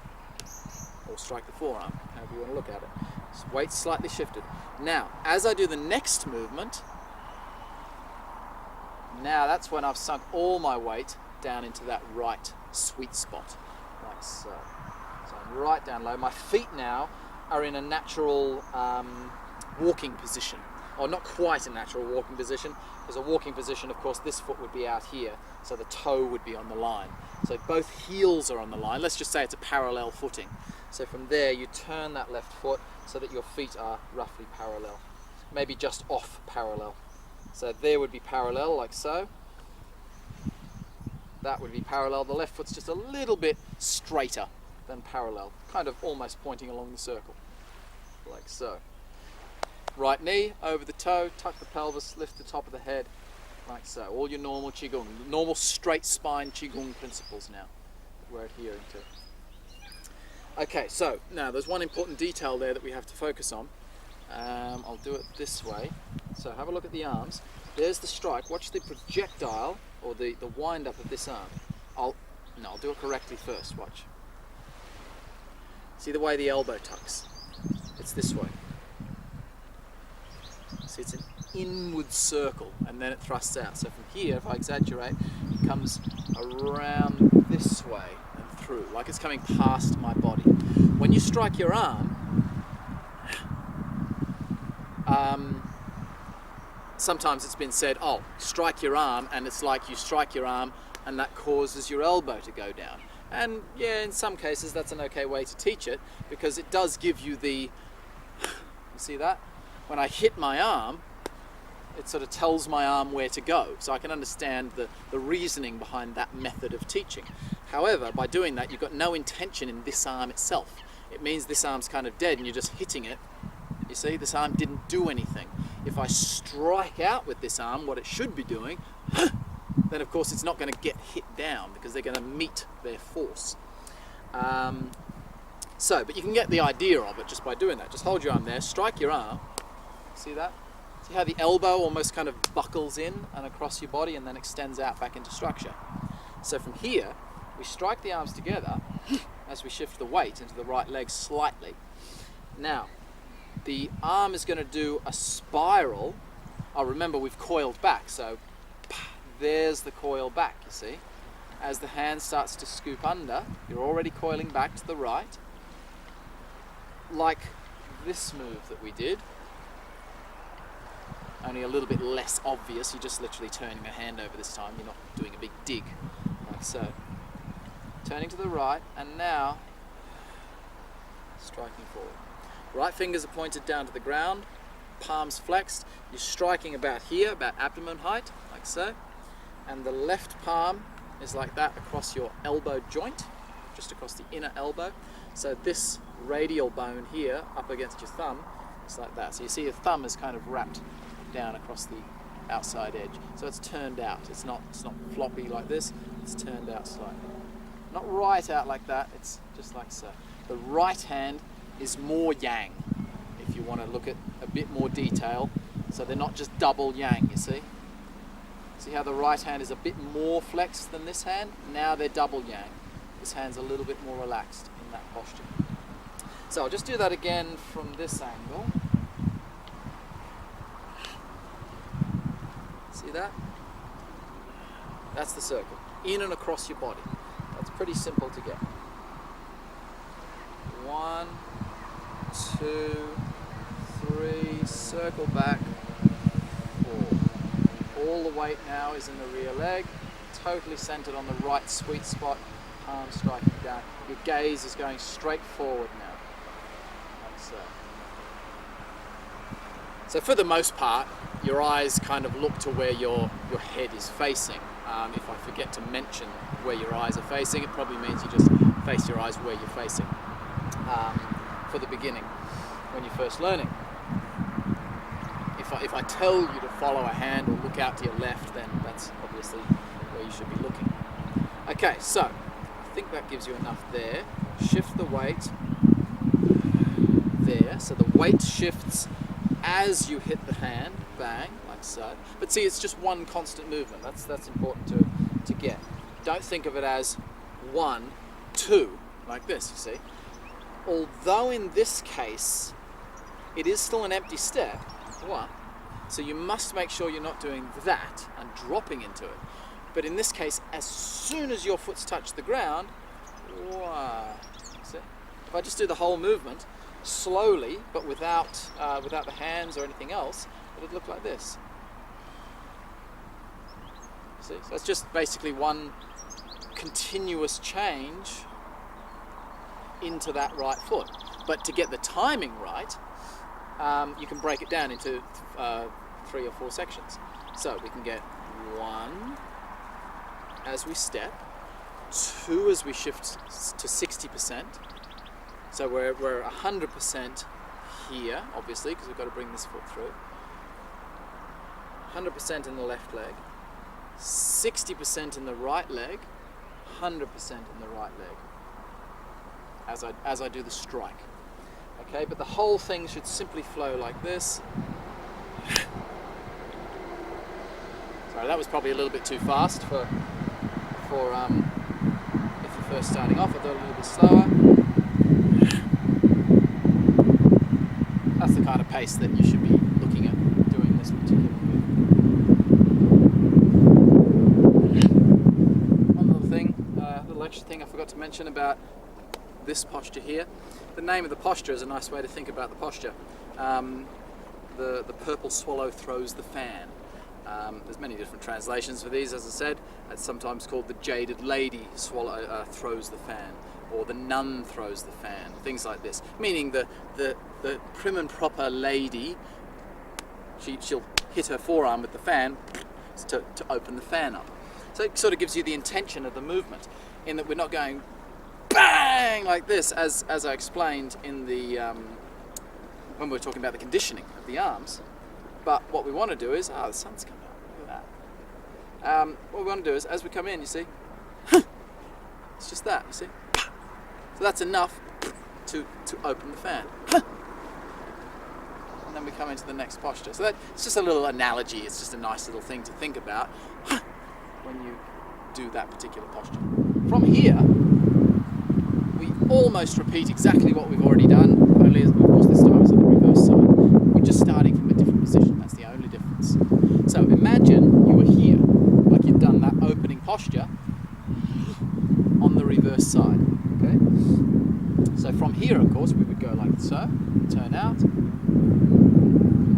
or strike the forearm, however you want to look at it. So weight slightly shifted. Now, as I do the next movement, now that's when I've sunk all my weight down into that right sweet spot, like so. So I'm right down low. My feet now are in a natural walking position, or not quite a natural walking position, because a walking position, of course, this foot would be out here, so the toe would be on the line. So both heels are on the line. Let's just say it's a parallel footing. So from there, you turn that left foot so that your feet are roughly parallel, maybe just off parallel. So there would be parallel, like so. That would be parallel. The left foot's just a little bit straighter then parallel, kind of almost pointing along the circle, like so. Right knee over the toe, tuck the pelvis, lift the top of the head, like so. All your normal Qigong, normal straight spine Qigong principles now that we're adhering to. Okay, so now there's one important detail there that we have to focus on. I'll do it this way. So have a look at the arms. There's the strike. Watch the projectile, or the wind up of this arm. I'll do it correctly first. Watch. See the way the elbow tucks? It's this way. See, it's an inward circle, and then it thrusts out. So from here, if I exaggerate, it comes around this way and through, like it's coming past my body. When you strike your arm, sometimes it's been said, oh, strike your arm, and it's like you strike your arm and that causes your elbow to go down. And yeah, in some cases that's an okay way to teach it, because it does give you the, you see that? When I hit my arm, it sort of tells my arm where to go. So I can understand the reasoning behind that method of teaching. However, by doing that, you've got no intention in this arm itself. It means this arm's kind of dead and you're just hitting it. You see, this arm didn't do anything. If I strike out with this arm, what it should be doing, then of course it's not going to get hit down, because they're going to meet their force. But you can get the idea of it just by doing that. Just hold your arm there, strike your arm. See that? See how the elbow almost kind of buckles in and across your body and then extends out back into structure. So from here, we strike the arms together as we shift the weight into the right leg slightly. Now, the arm is going to do a spiral. Oh, remember we've coiled back, so there's the coil back, you see. As the hand starts to scoop under, you're already coiling back to the right. Like this move that we did, only a little bit less obvious. You're just literally turning a hand over this time. You're not doing a big dig, like so. Turning to the right, and now striking forward. Right fingers are pointed down to the ground, palms flexed. You're striking about here, about abdomen height, like so. And the left palm is like that across your elbow joint, just across the inner elbow. So this radial bone here, up against your thumb, is like that. So you see your thumb is kind of wrapped down across the outside edge. So it's turned out. It's not floppy like this. It's turned out slightly. Not right out like that. It's just like so. The right hand is more yang, if you want to look at a bit more detail. So they're not just double yang, you see? See how the right hand is a bit more flexed than this hand? Now they're double yang. This hand's a little bit more relaxed in that posture. So I'll just do that again from this angle. See that? That's the circle. In and across your body. That's pretty simple to get. 1, 2, 3, circle back, 4. All the weight now is in the rear leg, totally centered on the right sweet spot, palm striking down. Your gaze is going straight forward now, like so. So for the most part, your eyes kind of look to where your head is facing. If I forget to mention where your eyes are facing, it probably means you just face your eyes where you're facing. For the beginning, when you're first learning. If I tell you to follow a hand or look out to your left, then that's obviously where you should be looking. Okay, so I think that gives you enough there. Shift the weight there, so the weight shifts as you hit the hand, bang, like so. But see, it's just one constant movement. That's important to get. Don't think of it as 1, 2, like this, you see. Although in this case, it is still an empty step, what? So you must make sure you're not doing that and dropping into it. But in this case, as soon as your foot's touched the ground, wow. See? If I just do the whole movement, slowly, but without the hands or anything else, it'd look like this. See? So it's just basically one continuous change into that right foot. But to get the timing right, you can break it down into 3 or 4 sections. So we can get 1 as we step, 2 as we shift to 60%. So we're 100% here, obviously, because we've got to bring this foot through. 100% in the left leg, 60% in the right leg, 100% in the right leg, as I do the strike. Okay, but the whole thing should simply flow like this. Sorry, that was probably a little bit too fast for if you're first starting off. I'll do it a little bit slower. That's the kind of pace that you should be looking at doing this particular move. One little thing, little extra thing I forgot to mention about this posture here. The name of the posture is a nice way to think about the posture. The purple swallow throws the fan. There's many different translations for these, as I said. It's sometimes called the jaded lady swallow throws the fan, or the nun throws the fan, things like this. Meaning the prim and proper lady, she'll hit her forearm with the fan to open the fan up. So it sort of gives you the intention of the movement, in that we're not going bang like this, as I explained in the when we were talking about the conditioning of the arms. But what we want to do is, the sun's coming out, look at that. What we want to do is, as we come in, you see, it's just that, you see. So that's enough to open the fan. And then we come into the next posture. So it's just a little analogy, it's just a nice little thing to think about when you do that particular posture. From here, we almost repeat exactly what we've already done, only of course this time it's on the reverse side. We're just starting from a different position, that's the only difference. So imagine you were here, like you've done that opening posture on the reverse side, okay? So from here, of course, we would go like so, turn out,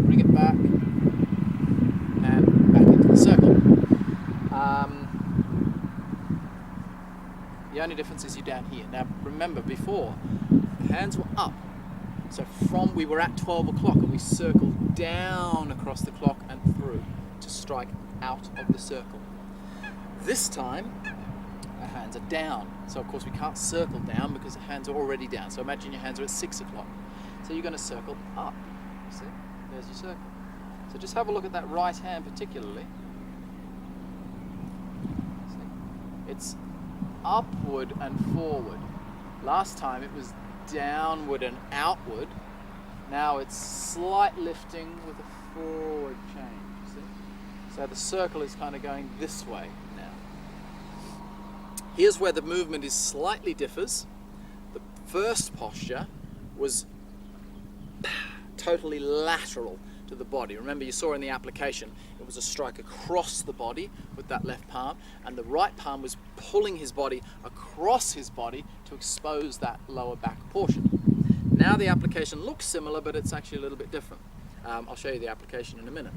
bring it back, and back into the circle. The only difference is you're down here. Now remember, before, the hands were up. So we were at 12 o'clock and we circled down across the clock and through to strike out of the circle. This time, our hands are down. So of course we can't circle down because the hands are already down. So imagine your hands are at 6 o'clock. So you're going to circle up. See? There's your circle. So just have a look at that right hand particularly. See? It's upward and forward. Last time it was downward and outward. Now it's slight lifting with a forward change, you see? So the circle is kind of going this way now. Here's where the movement is slightly differs. The first posture was totally lateral to the body. Remember, you saw in the application, it was a strike across the body with that left palm, and the right palm was pulling his body across his body to expose that lower back portion. Now the application looks similar, but it's actually a little bit different. I'll show you the application in a minute.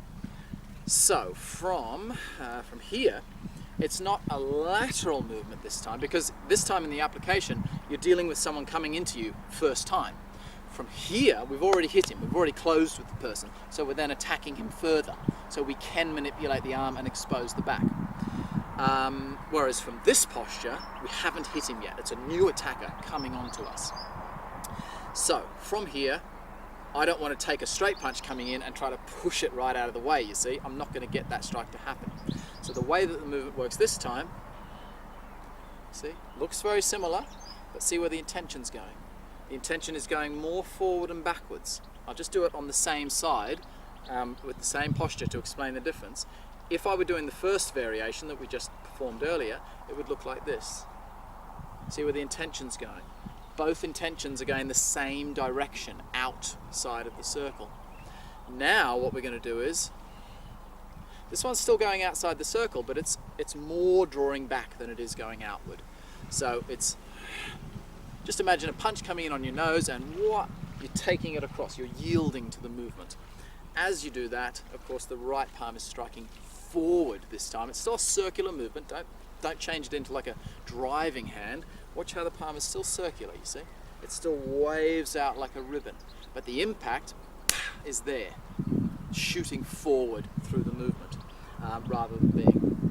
So from here, it's not a lateral movement this time, because this time in the application, you're dealing with someone coming into you first time. From here, we've already hit him, we've already closed with the person, so we're then attacking him further, so we can manipulate the arm and expose the back. Whereas from this posture, we haven't hit him yet. It's a new attacker coming onto us. So from here, I don't want to take a straight punch coming in and try to push it right out of the way, you see. I'm not going to get that strike to happen. So the way that the movement works this time, see, looks very similar, but see where the intention's going. The intention is going more forward and backwards. I'll just do it on the same side with the same posture to explain the difference. If I were doing the first variation that we just performed earlier, it would look like this. See where the intention's going. Both intentions are going the same direction, outside of the circle. Now what we're going to do is, this one's still going outside the circle, but it's more drawing back than it is going outward. So it's, just imagine a punch coming in on your nose and what? You're taking it across, you're yielding to the movement. As you do that, of course, the right palm is striking forward this time. It's still a circular movement, don't change it into like a driving hand. Watch how the palm is still circular, you see? It still waves out like a ribbon, but the impact is there, shooting forward through the movement, rather than being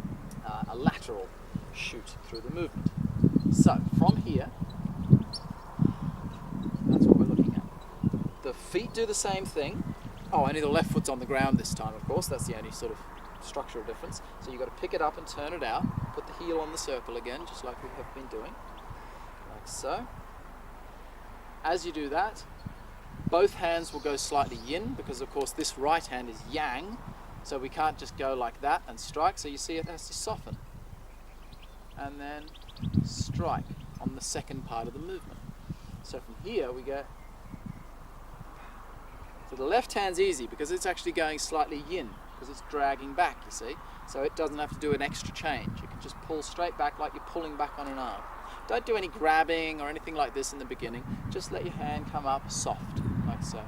a lateral shoot through the movement. So from here, that's what we're looking at. The feet do the same thing. Oh, only the left foot's on the ground this time, of course. That's the only sort of structural difference. So you've got to pick it up and turn it out. Put the heel on the circle again, just like we have been doing. Like so. As you do that, both hands will go slightly yin, because of course this right hand is yang. So we can't just go like that and strike. So you see it has to soften. And then strike on the second part of the movement. So from here we go. So the left hand's easy because it's actually going slightly yin, because it's dragging back, you see. So it doesn't have to do an extra change. You can just pull straight back like you're pulling back on an arm. Don't do any grabbing or anything like this in the beginning. Just let your hand come up soft, like so.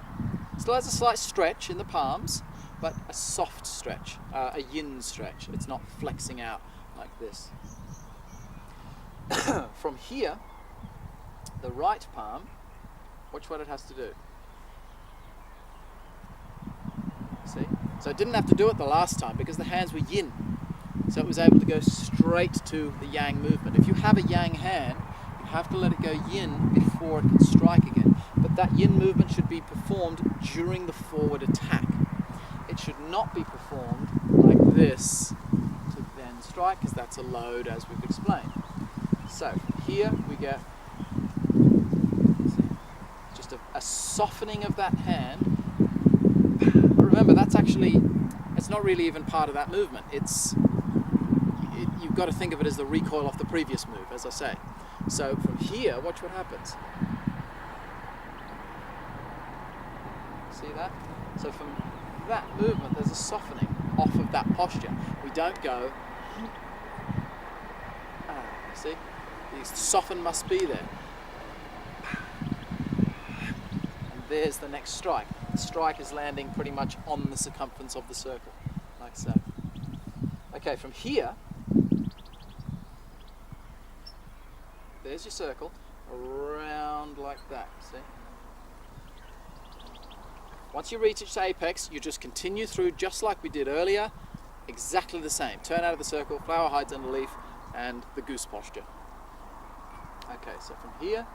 Still has a slight stretch in the palms, but a soft stretch, a yin stretch. It's not flexing out like this. From here, the right palm, watch what it has to do. See? So it didn't have to do it the last time because the hands were yin. So it was able to go straight to the yang movement. If you have a yang hand, you have to let it go yin before it can strike again. But that yin movement should be performed during the forward attack. It should not be performed like this to then strike, because that's a load, as we've explained. So from here we get just a softening of that hand. But remember, that's actually, it's not really even part of that movement. You've got to think of it as the recoil off the previous move, as I say. So from here, watch what happens. See that? So from that movement, there's a softening off of that posture. We don't go, see? The soften must be there. And there's the next strike. The strike is landing pretty much on the circumference of the circle, like so. Okay, from here, there's your circle, around like that, see? Once you reach its apex, you just continue through just like we did earlier, exactly the same. Turn out of the circle, flower hides under leaf, and the goose posture. Okay, so from here,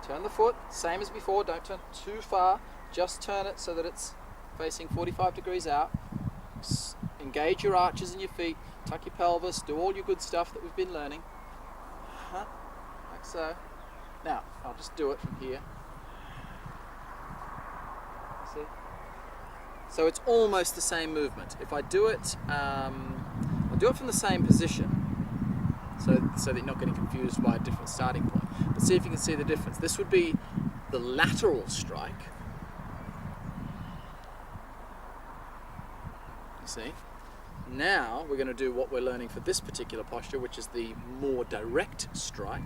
turn the foot, same as before, don't turn too far, just turn it so that it's facing 45 degrees out. Engage your arches in your feet, tuck your pelvis, do all your good stuff that we've been learning. Like so. Now, I'll just do it from here. See? So it's almost the same movement. If I do it, I'll do it from the same position, so that you're not getting confused by a different starting point. But see if you can see the difference. This would be the lateral strike. You see? Now we're going to do what we're learning for this particular posture, which is the more direct strike.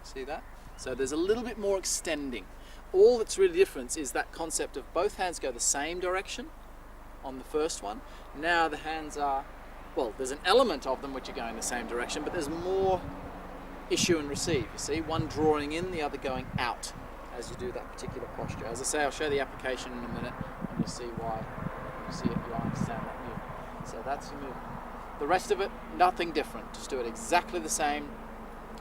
See that? So there's a little bit more extending. All that's really different is that concept of both hands go the same direction on the first one. Now the hands are, well, there's an element of them which are going the same direction, but there's more issue and receive, you see? One drawing in, the other going out as you do that particular posture. As I say, I'll show the application in a minute and you'll see why. You see it, you understand that movement. So that's your movement. The rest of it, nothing different. Just do it exactly the same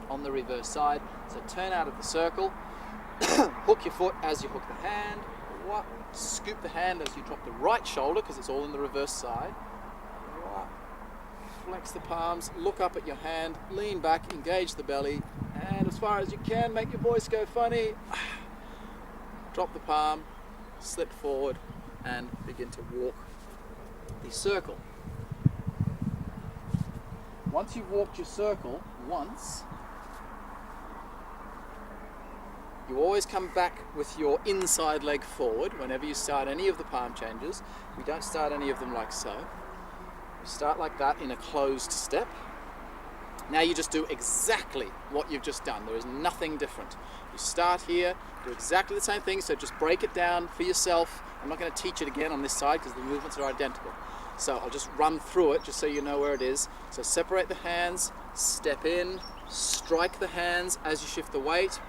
on the reverse side. So turn out of the circle, hook your foot as you hook the hand, scoop the hand as you drop the right shoulder, because it's all in the reverse side. Flex the palms, look up at your hand, lean back, engage the belly, and as far as you can, make your voice go funny. Drop the palm, slip forward, and begin to walk the circle. Once you've walked your circle once, you always come back with your inside leg forward whenever you start any of the palm changes. We don't start any of them like so. You start like that in a closed step. Now you just do exactly what you've just done. There is nothing different. You start here, do exactly the same thing, so just break it down for yourself. I'm not going to teach it again on this side because the movements are identical. So I'll just run through it just so you know where it is. So separate the hands, step in, strike the hands as you shift the weight,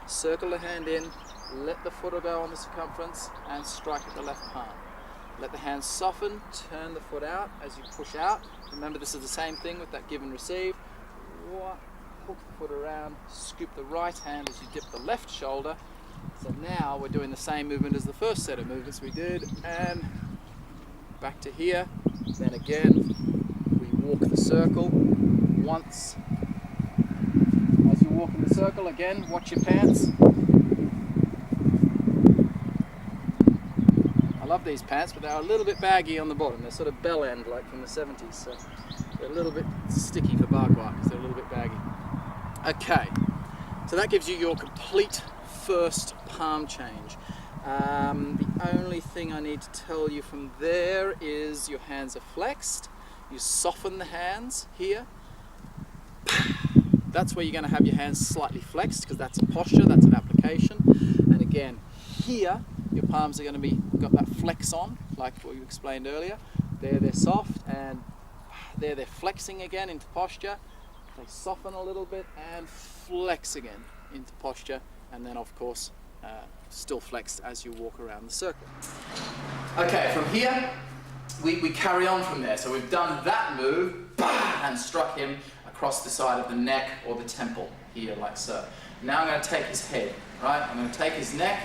circle the hand in, let the foot go on the circumference, and strike at the left palm. Let the hands soften, turn the foot out as you push out. Remember, this is the same thing with that give and receive. Hook the foot around, scoop the right hand as you dip the left shoulder. So now we're doing the same movement as the first set of movements we did, and back to here. Then again, we walk the circle once. As you walk in the circle, again, watch your pants. I love these pants, but they're a little bit baggy on the bottom. They're sort of bell end, like from the 70s, so they're a little bit sticky for Bagua because they're a little bit baggy. Okay, so that gives you your complete first palm change. The only thing I need to tell you from there is your hands are flexed. You soften the hands here. That's where you're going to have your hands slightly flexed because that's a posture, that's an application. And again, here, your palms are going to be got that flex on, like what you explained earlier. There they're soft, and there they're flexing again into posture. They soften a little bit and flex again into posture, and then of course still flexed as you walk around the circle. Okay, from here we carry on from there. So we've done that move and struck him across the side of the neck or the temple here, like so. Now I'm going to take his head, right? I'm going to take his neck.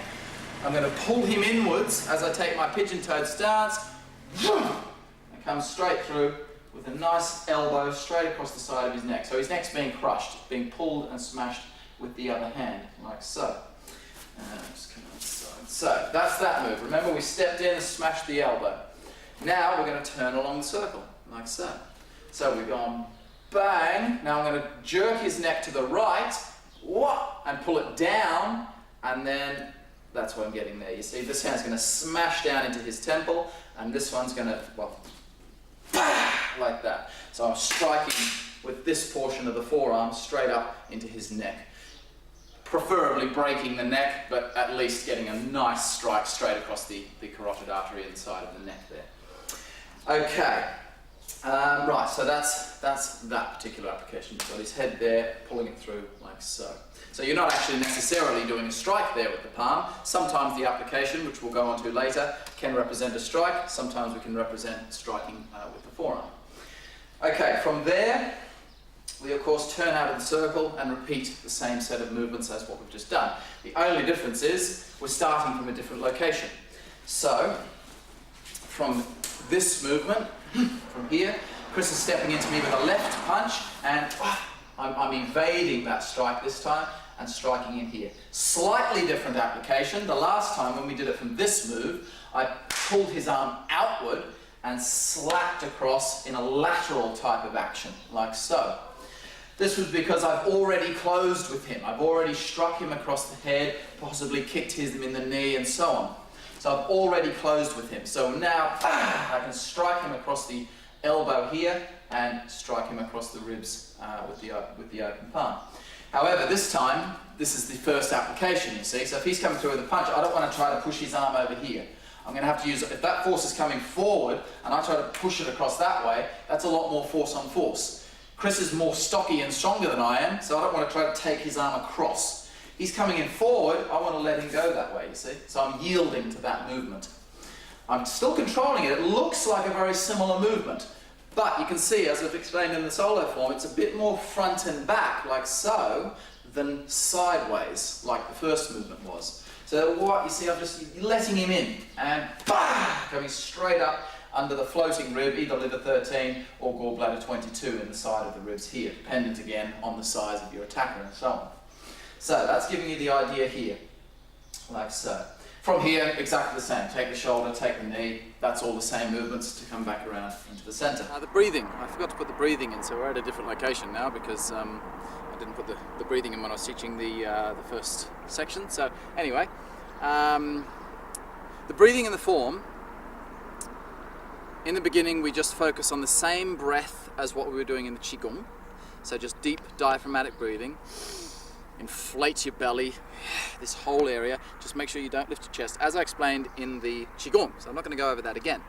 I'm going to pull him inwards as I take my pigeon-toed stance. And come straight through with a nice elbow straight across the side of his neck. So his neck's being crushed, being pulled and smashed with the other hand, like so. Just come outside. So that's that move. Remember, we stepped in and smashed the elbow. Now we're going to turn along the circle, like so. So we've gone bang. Now I'm going to jerk his neck to the right, and pull it down, and then that's what I'm getting there. You see, this hand's going to smash down into his temple, and this one's going to, like that. So I'm striking with this portion of the forearm straight up into his neck. Preferably breaking the neck, but at least getting a nice strike straight across the carotid artery inside of the neck there. Okay, right, so that's that particular application. You've got his head there, pulling it through like so. So you're not actually necessarily doing a strike there with the palm. Sometimes the application, which we'll go on to later, can represent a strike. Sometimes we can represent striking with the forearm. Okay, from there, we of course turn out of the circle and repeat the same set of movements as what we've just done. The only difference is we're starting from a different location. So, from this movement, from here, Chris is stepping into me with a left punch, and I'm evading that strike this time and striking in here. Slightly different application. The last time when we did it from this move, I pulled his arm outward and slapped across in a lateral type of action, like so. This was because I've already closed with him. I've already struck him across the head, possibly kicked him in the knee, and so on. So I've already closed with him. So now I can strike him across the elbow here and strike him across the ribs with the open palm. However, this time, this is the first application, you see. So if he's coming through with a punch, I don't want to try to push his arm over here. I'm going to have to use, if that force is coming forward and I try to push it across that way, that's a lot more force on force. Chris is more stocky and stronger than I am, so I don't want to try to take his arm across. He's coming in forward, I want to let him go that way, you see. So I'm yielding to that movement. I'm still controlling it. It looks like a very similar movement. But you can see, as I've explained in the solo form, it's a bit more front and back, like so, than sideways, like the first movement was. So what you see, I'm just letting him in, and coming straight up under the floating rib, either liver 13 or gallbladder 22 in the side of the ribs here, dependent again on the size of your attacker and so on. So that's giving you the idea here, like so. From here, exactly the same. Take the shoulder, take the knee. That's all the same movements to come back around into the center. The breathing. I forgot to put the breathing in, so we're at a different location now because I didn't put the breathing in when I was teaching the first section. So anyway, the breathing in the form, in the beginning we just focus on the same breath as what we were doing in the Qigong. So just deep diaphragmatic breathing. Inflate your belly, this whole area. Just make sure you don't lift your chest, as I explained in the Qigong. So I'm not going to go over that again.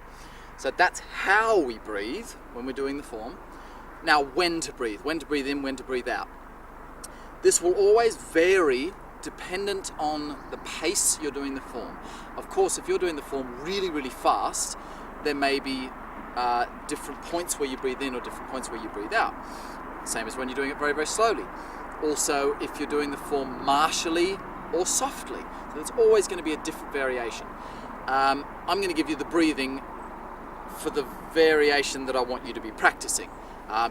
So that's how we breathe when we're doing the form. Now when to breathe in, when to breathe out. This will always vary dependent on the pace you're doing the form. Of course, if you're doing the form really, really fast, there may be different points where you breathe in or different points where you breathe out. Same as when you're doing it very, very slowly. Also, if you're doing the form martially or softly. So there's always going to be a different variation. I'm going to give you the breathing for the variation that I want you to be practicing.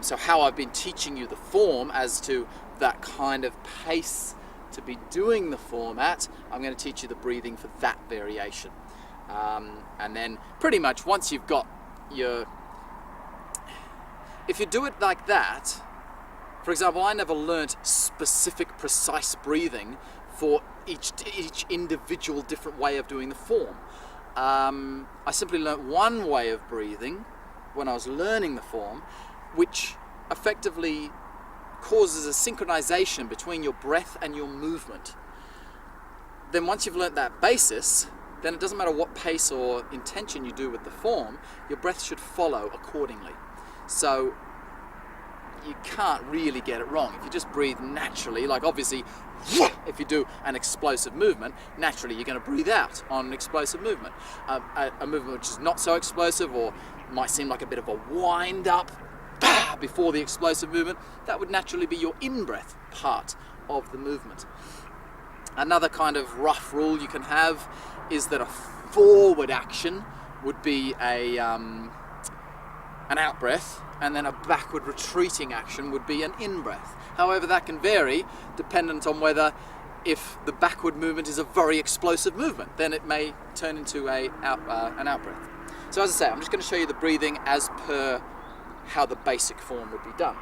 So how I've been teaching you the form as to that kind of pace to be doing the form at, I'm going to teach you the breathing for that variation. And then pretty much once you've got your... If you do it like that, for example, I never learnt specific, precise breathing for each individual different way of doing the form. I simply learnt one way of breathing when I was learning the form, which effectively causes a synchronization between your breath and your movement. Then once you've learnt that basis, then it doesn't matter what pace or intention you do with the form, your breath should follow accordingly. So you can't really get it wrong. If you just breathe naturally, like obviously if you do an explosive movement, naturally you're going to breathe out on an explosive movement. A movement which is not so explosive or might seem like a bit of a wind up before the explosive movement, that would naturally be your in-breath part of the movement. Another kind of rough rule you can have is that a forward action would be an out-breath, and then a backward retreating action would be an in-breath. However, that can vary dependent on whether, if the backward movement is a very explosive movement, then it may turn into an out-breath. So as I say, I'm just going to show you the breathing as per how the basic form would be done.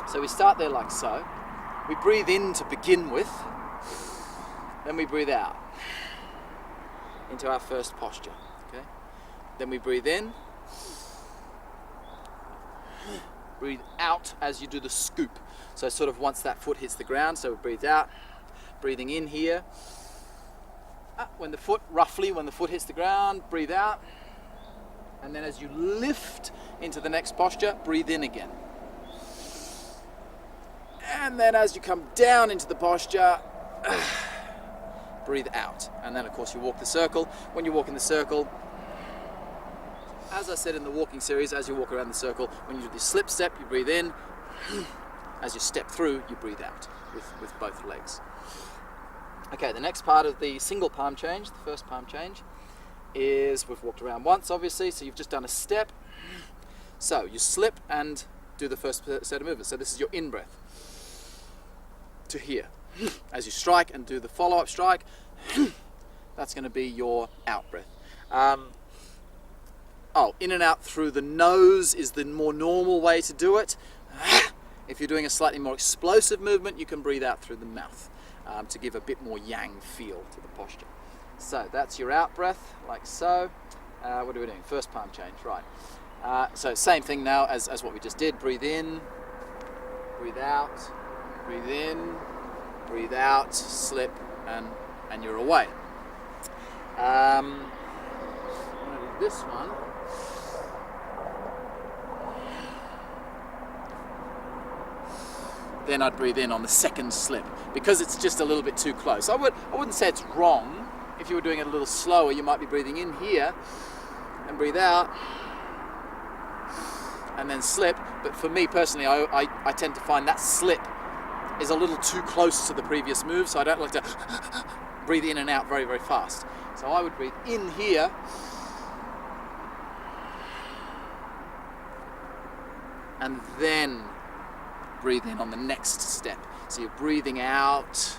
So we start there like so. We breathe in to begin with, then we breathe out into our first posture. Okay? Then we breathe in, breathe out as you do the scoop. So sort of once that foot hits the ground, so we breathe out, breathing in here. When the foot hits the ground, breathe out. And then as you lift into the next posture, breathe in again. And then as you come down into the posture, breathe out. And then of course you walk the circle. When you walk in the circle, as I said in the walking series, as you walk around the circle, when you do the slip step, you breathe in. As you step through, you breathe out with both legs. Okay, the next part of the single palm change, the first palm change, is we've walked around once, obviously, so you've just done a step. So you slip and do the first set of movements. So this is your in-breath to here. As you strike and do the follow-up strike, that's going to be your out-breath. In and out through the nose is the more normal way to do it. If you're doing a slightly more explosive movement, you can breathe out through the mouth to give a bit more yang feel to the posture. So that's your out breath, like so. What are we doing? First palm change, right. So same thing now as what we just did. Breathe in, breathe out, breathe in, breathe out, slip, and you're away. I'm going to do this one. Then I'd breathe in on the second slip because it's just a little bit too close. I wouldn't say it's wrong. If you were doing it a little slower, you might be breathing in here and breathe out and then slip. But for me personally, I tend to find that slip is a little too close to the previous move, so I don't like to breathe in and out very, very fast. So I would breathe in here and then breathe in on the next step. So you're breathing out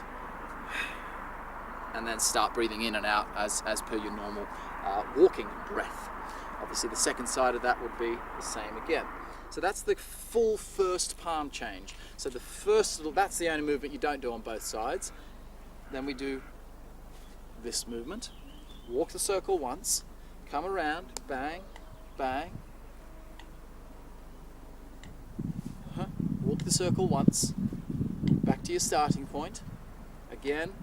and then start breathing in and out as per your normal walking breath. Obviously the second side of that would be the same again. So that's the full first palm change. So the first that's the only movement you don't do on both sides. Then we do this movement. Walk the circle once, come around, bang, bang. Walk the circle once, back to your starting point, again.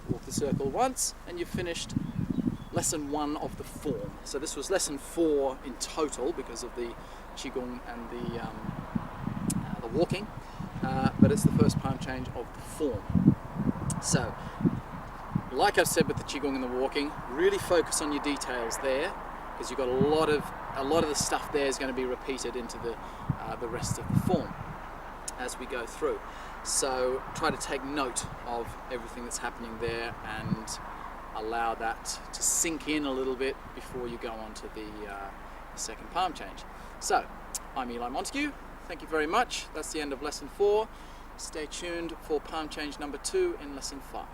Walk the circle once, and you've finished lesson 1 of the form. So this was lesson 4 in total because of the Qigong and the walking, but it's the first palm change of the form. So, like I've said with the Qigong and the walking, really focus on your details there, because you've got a lot of the stuff there is going to be repeated into the rest of the form as we go through. So try to take note of everything that's happening there and allow that to sink in a little bit before you go on to the second palm change. So, I'm Eli Montaigue. Thank you very much. That's the end of lesson 4. Stay tuned for palm change number 2 in lesson 5.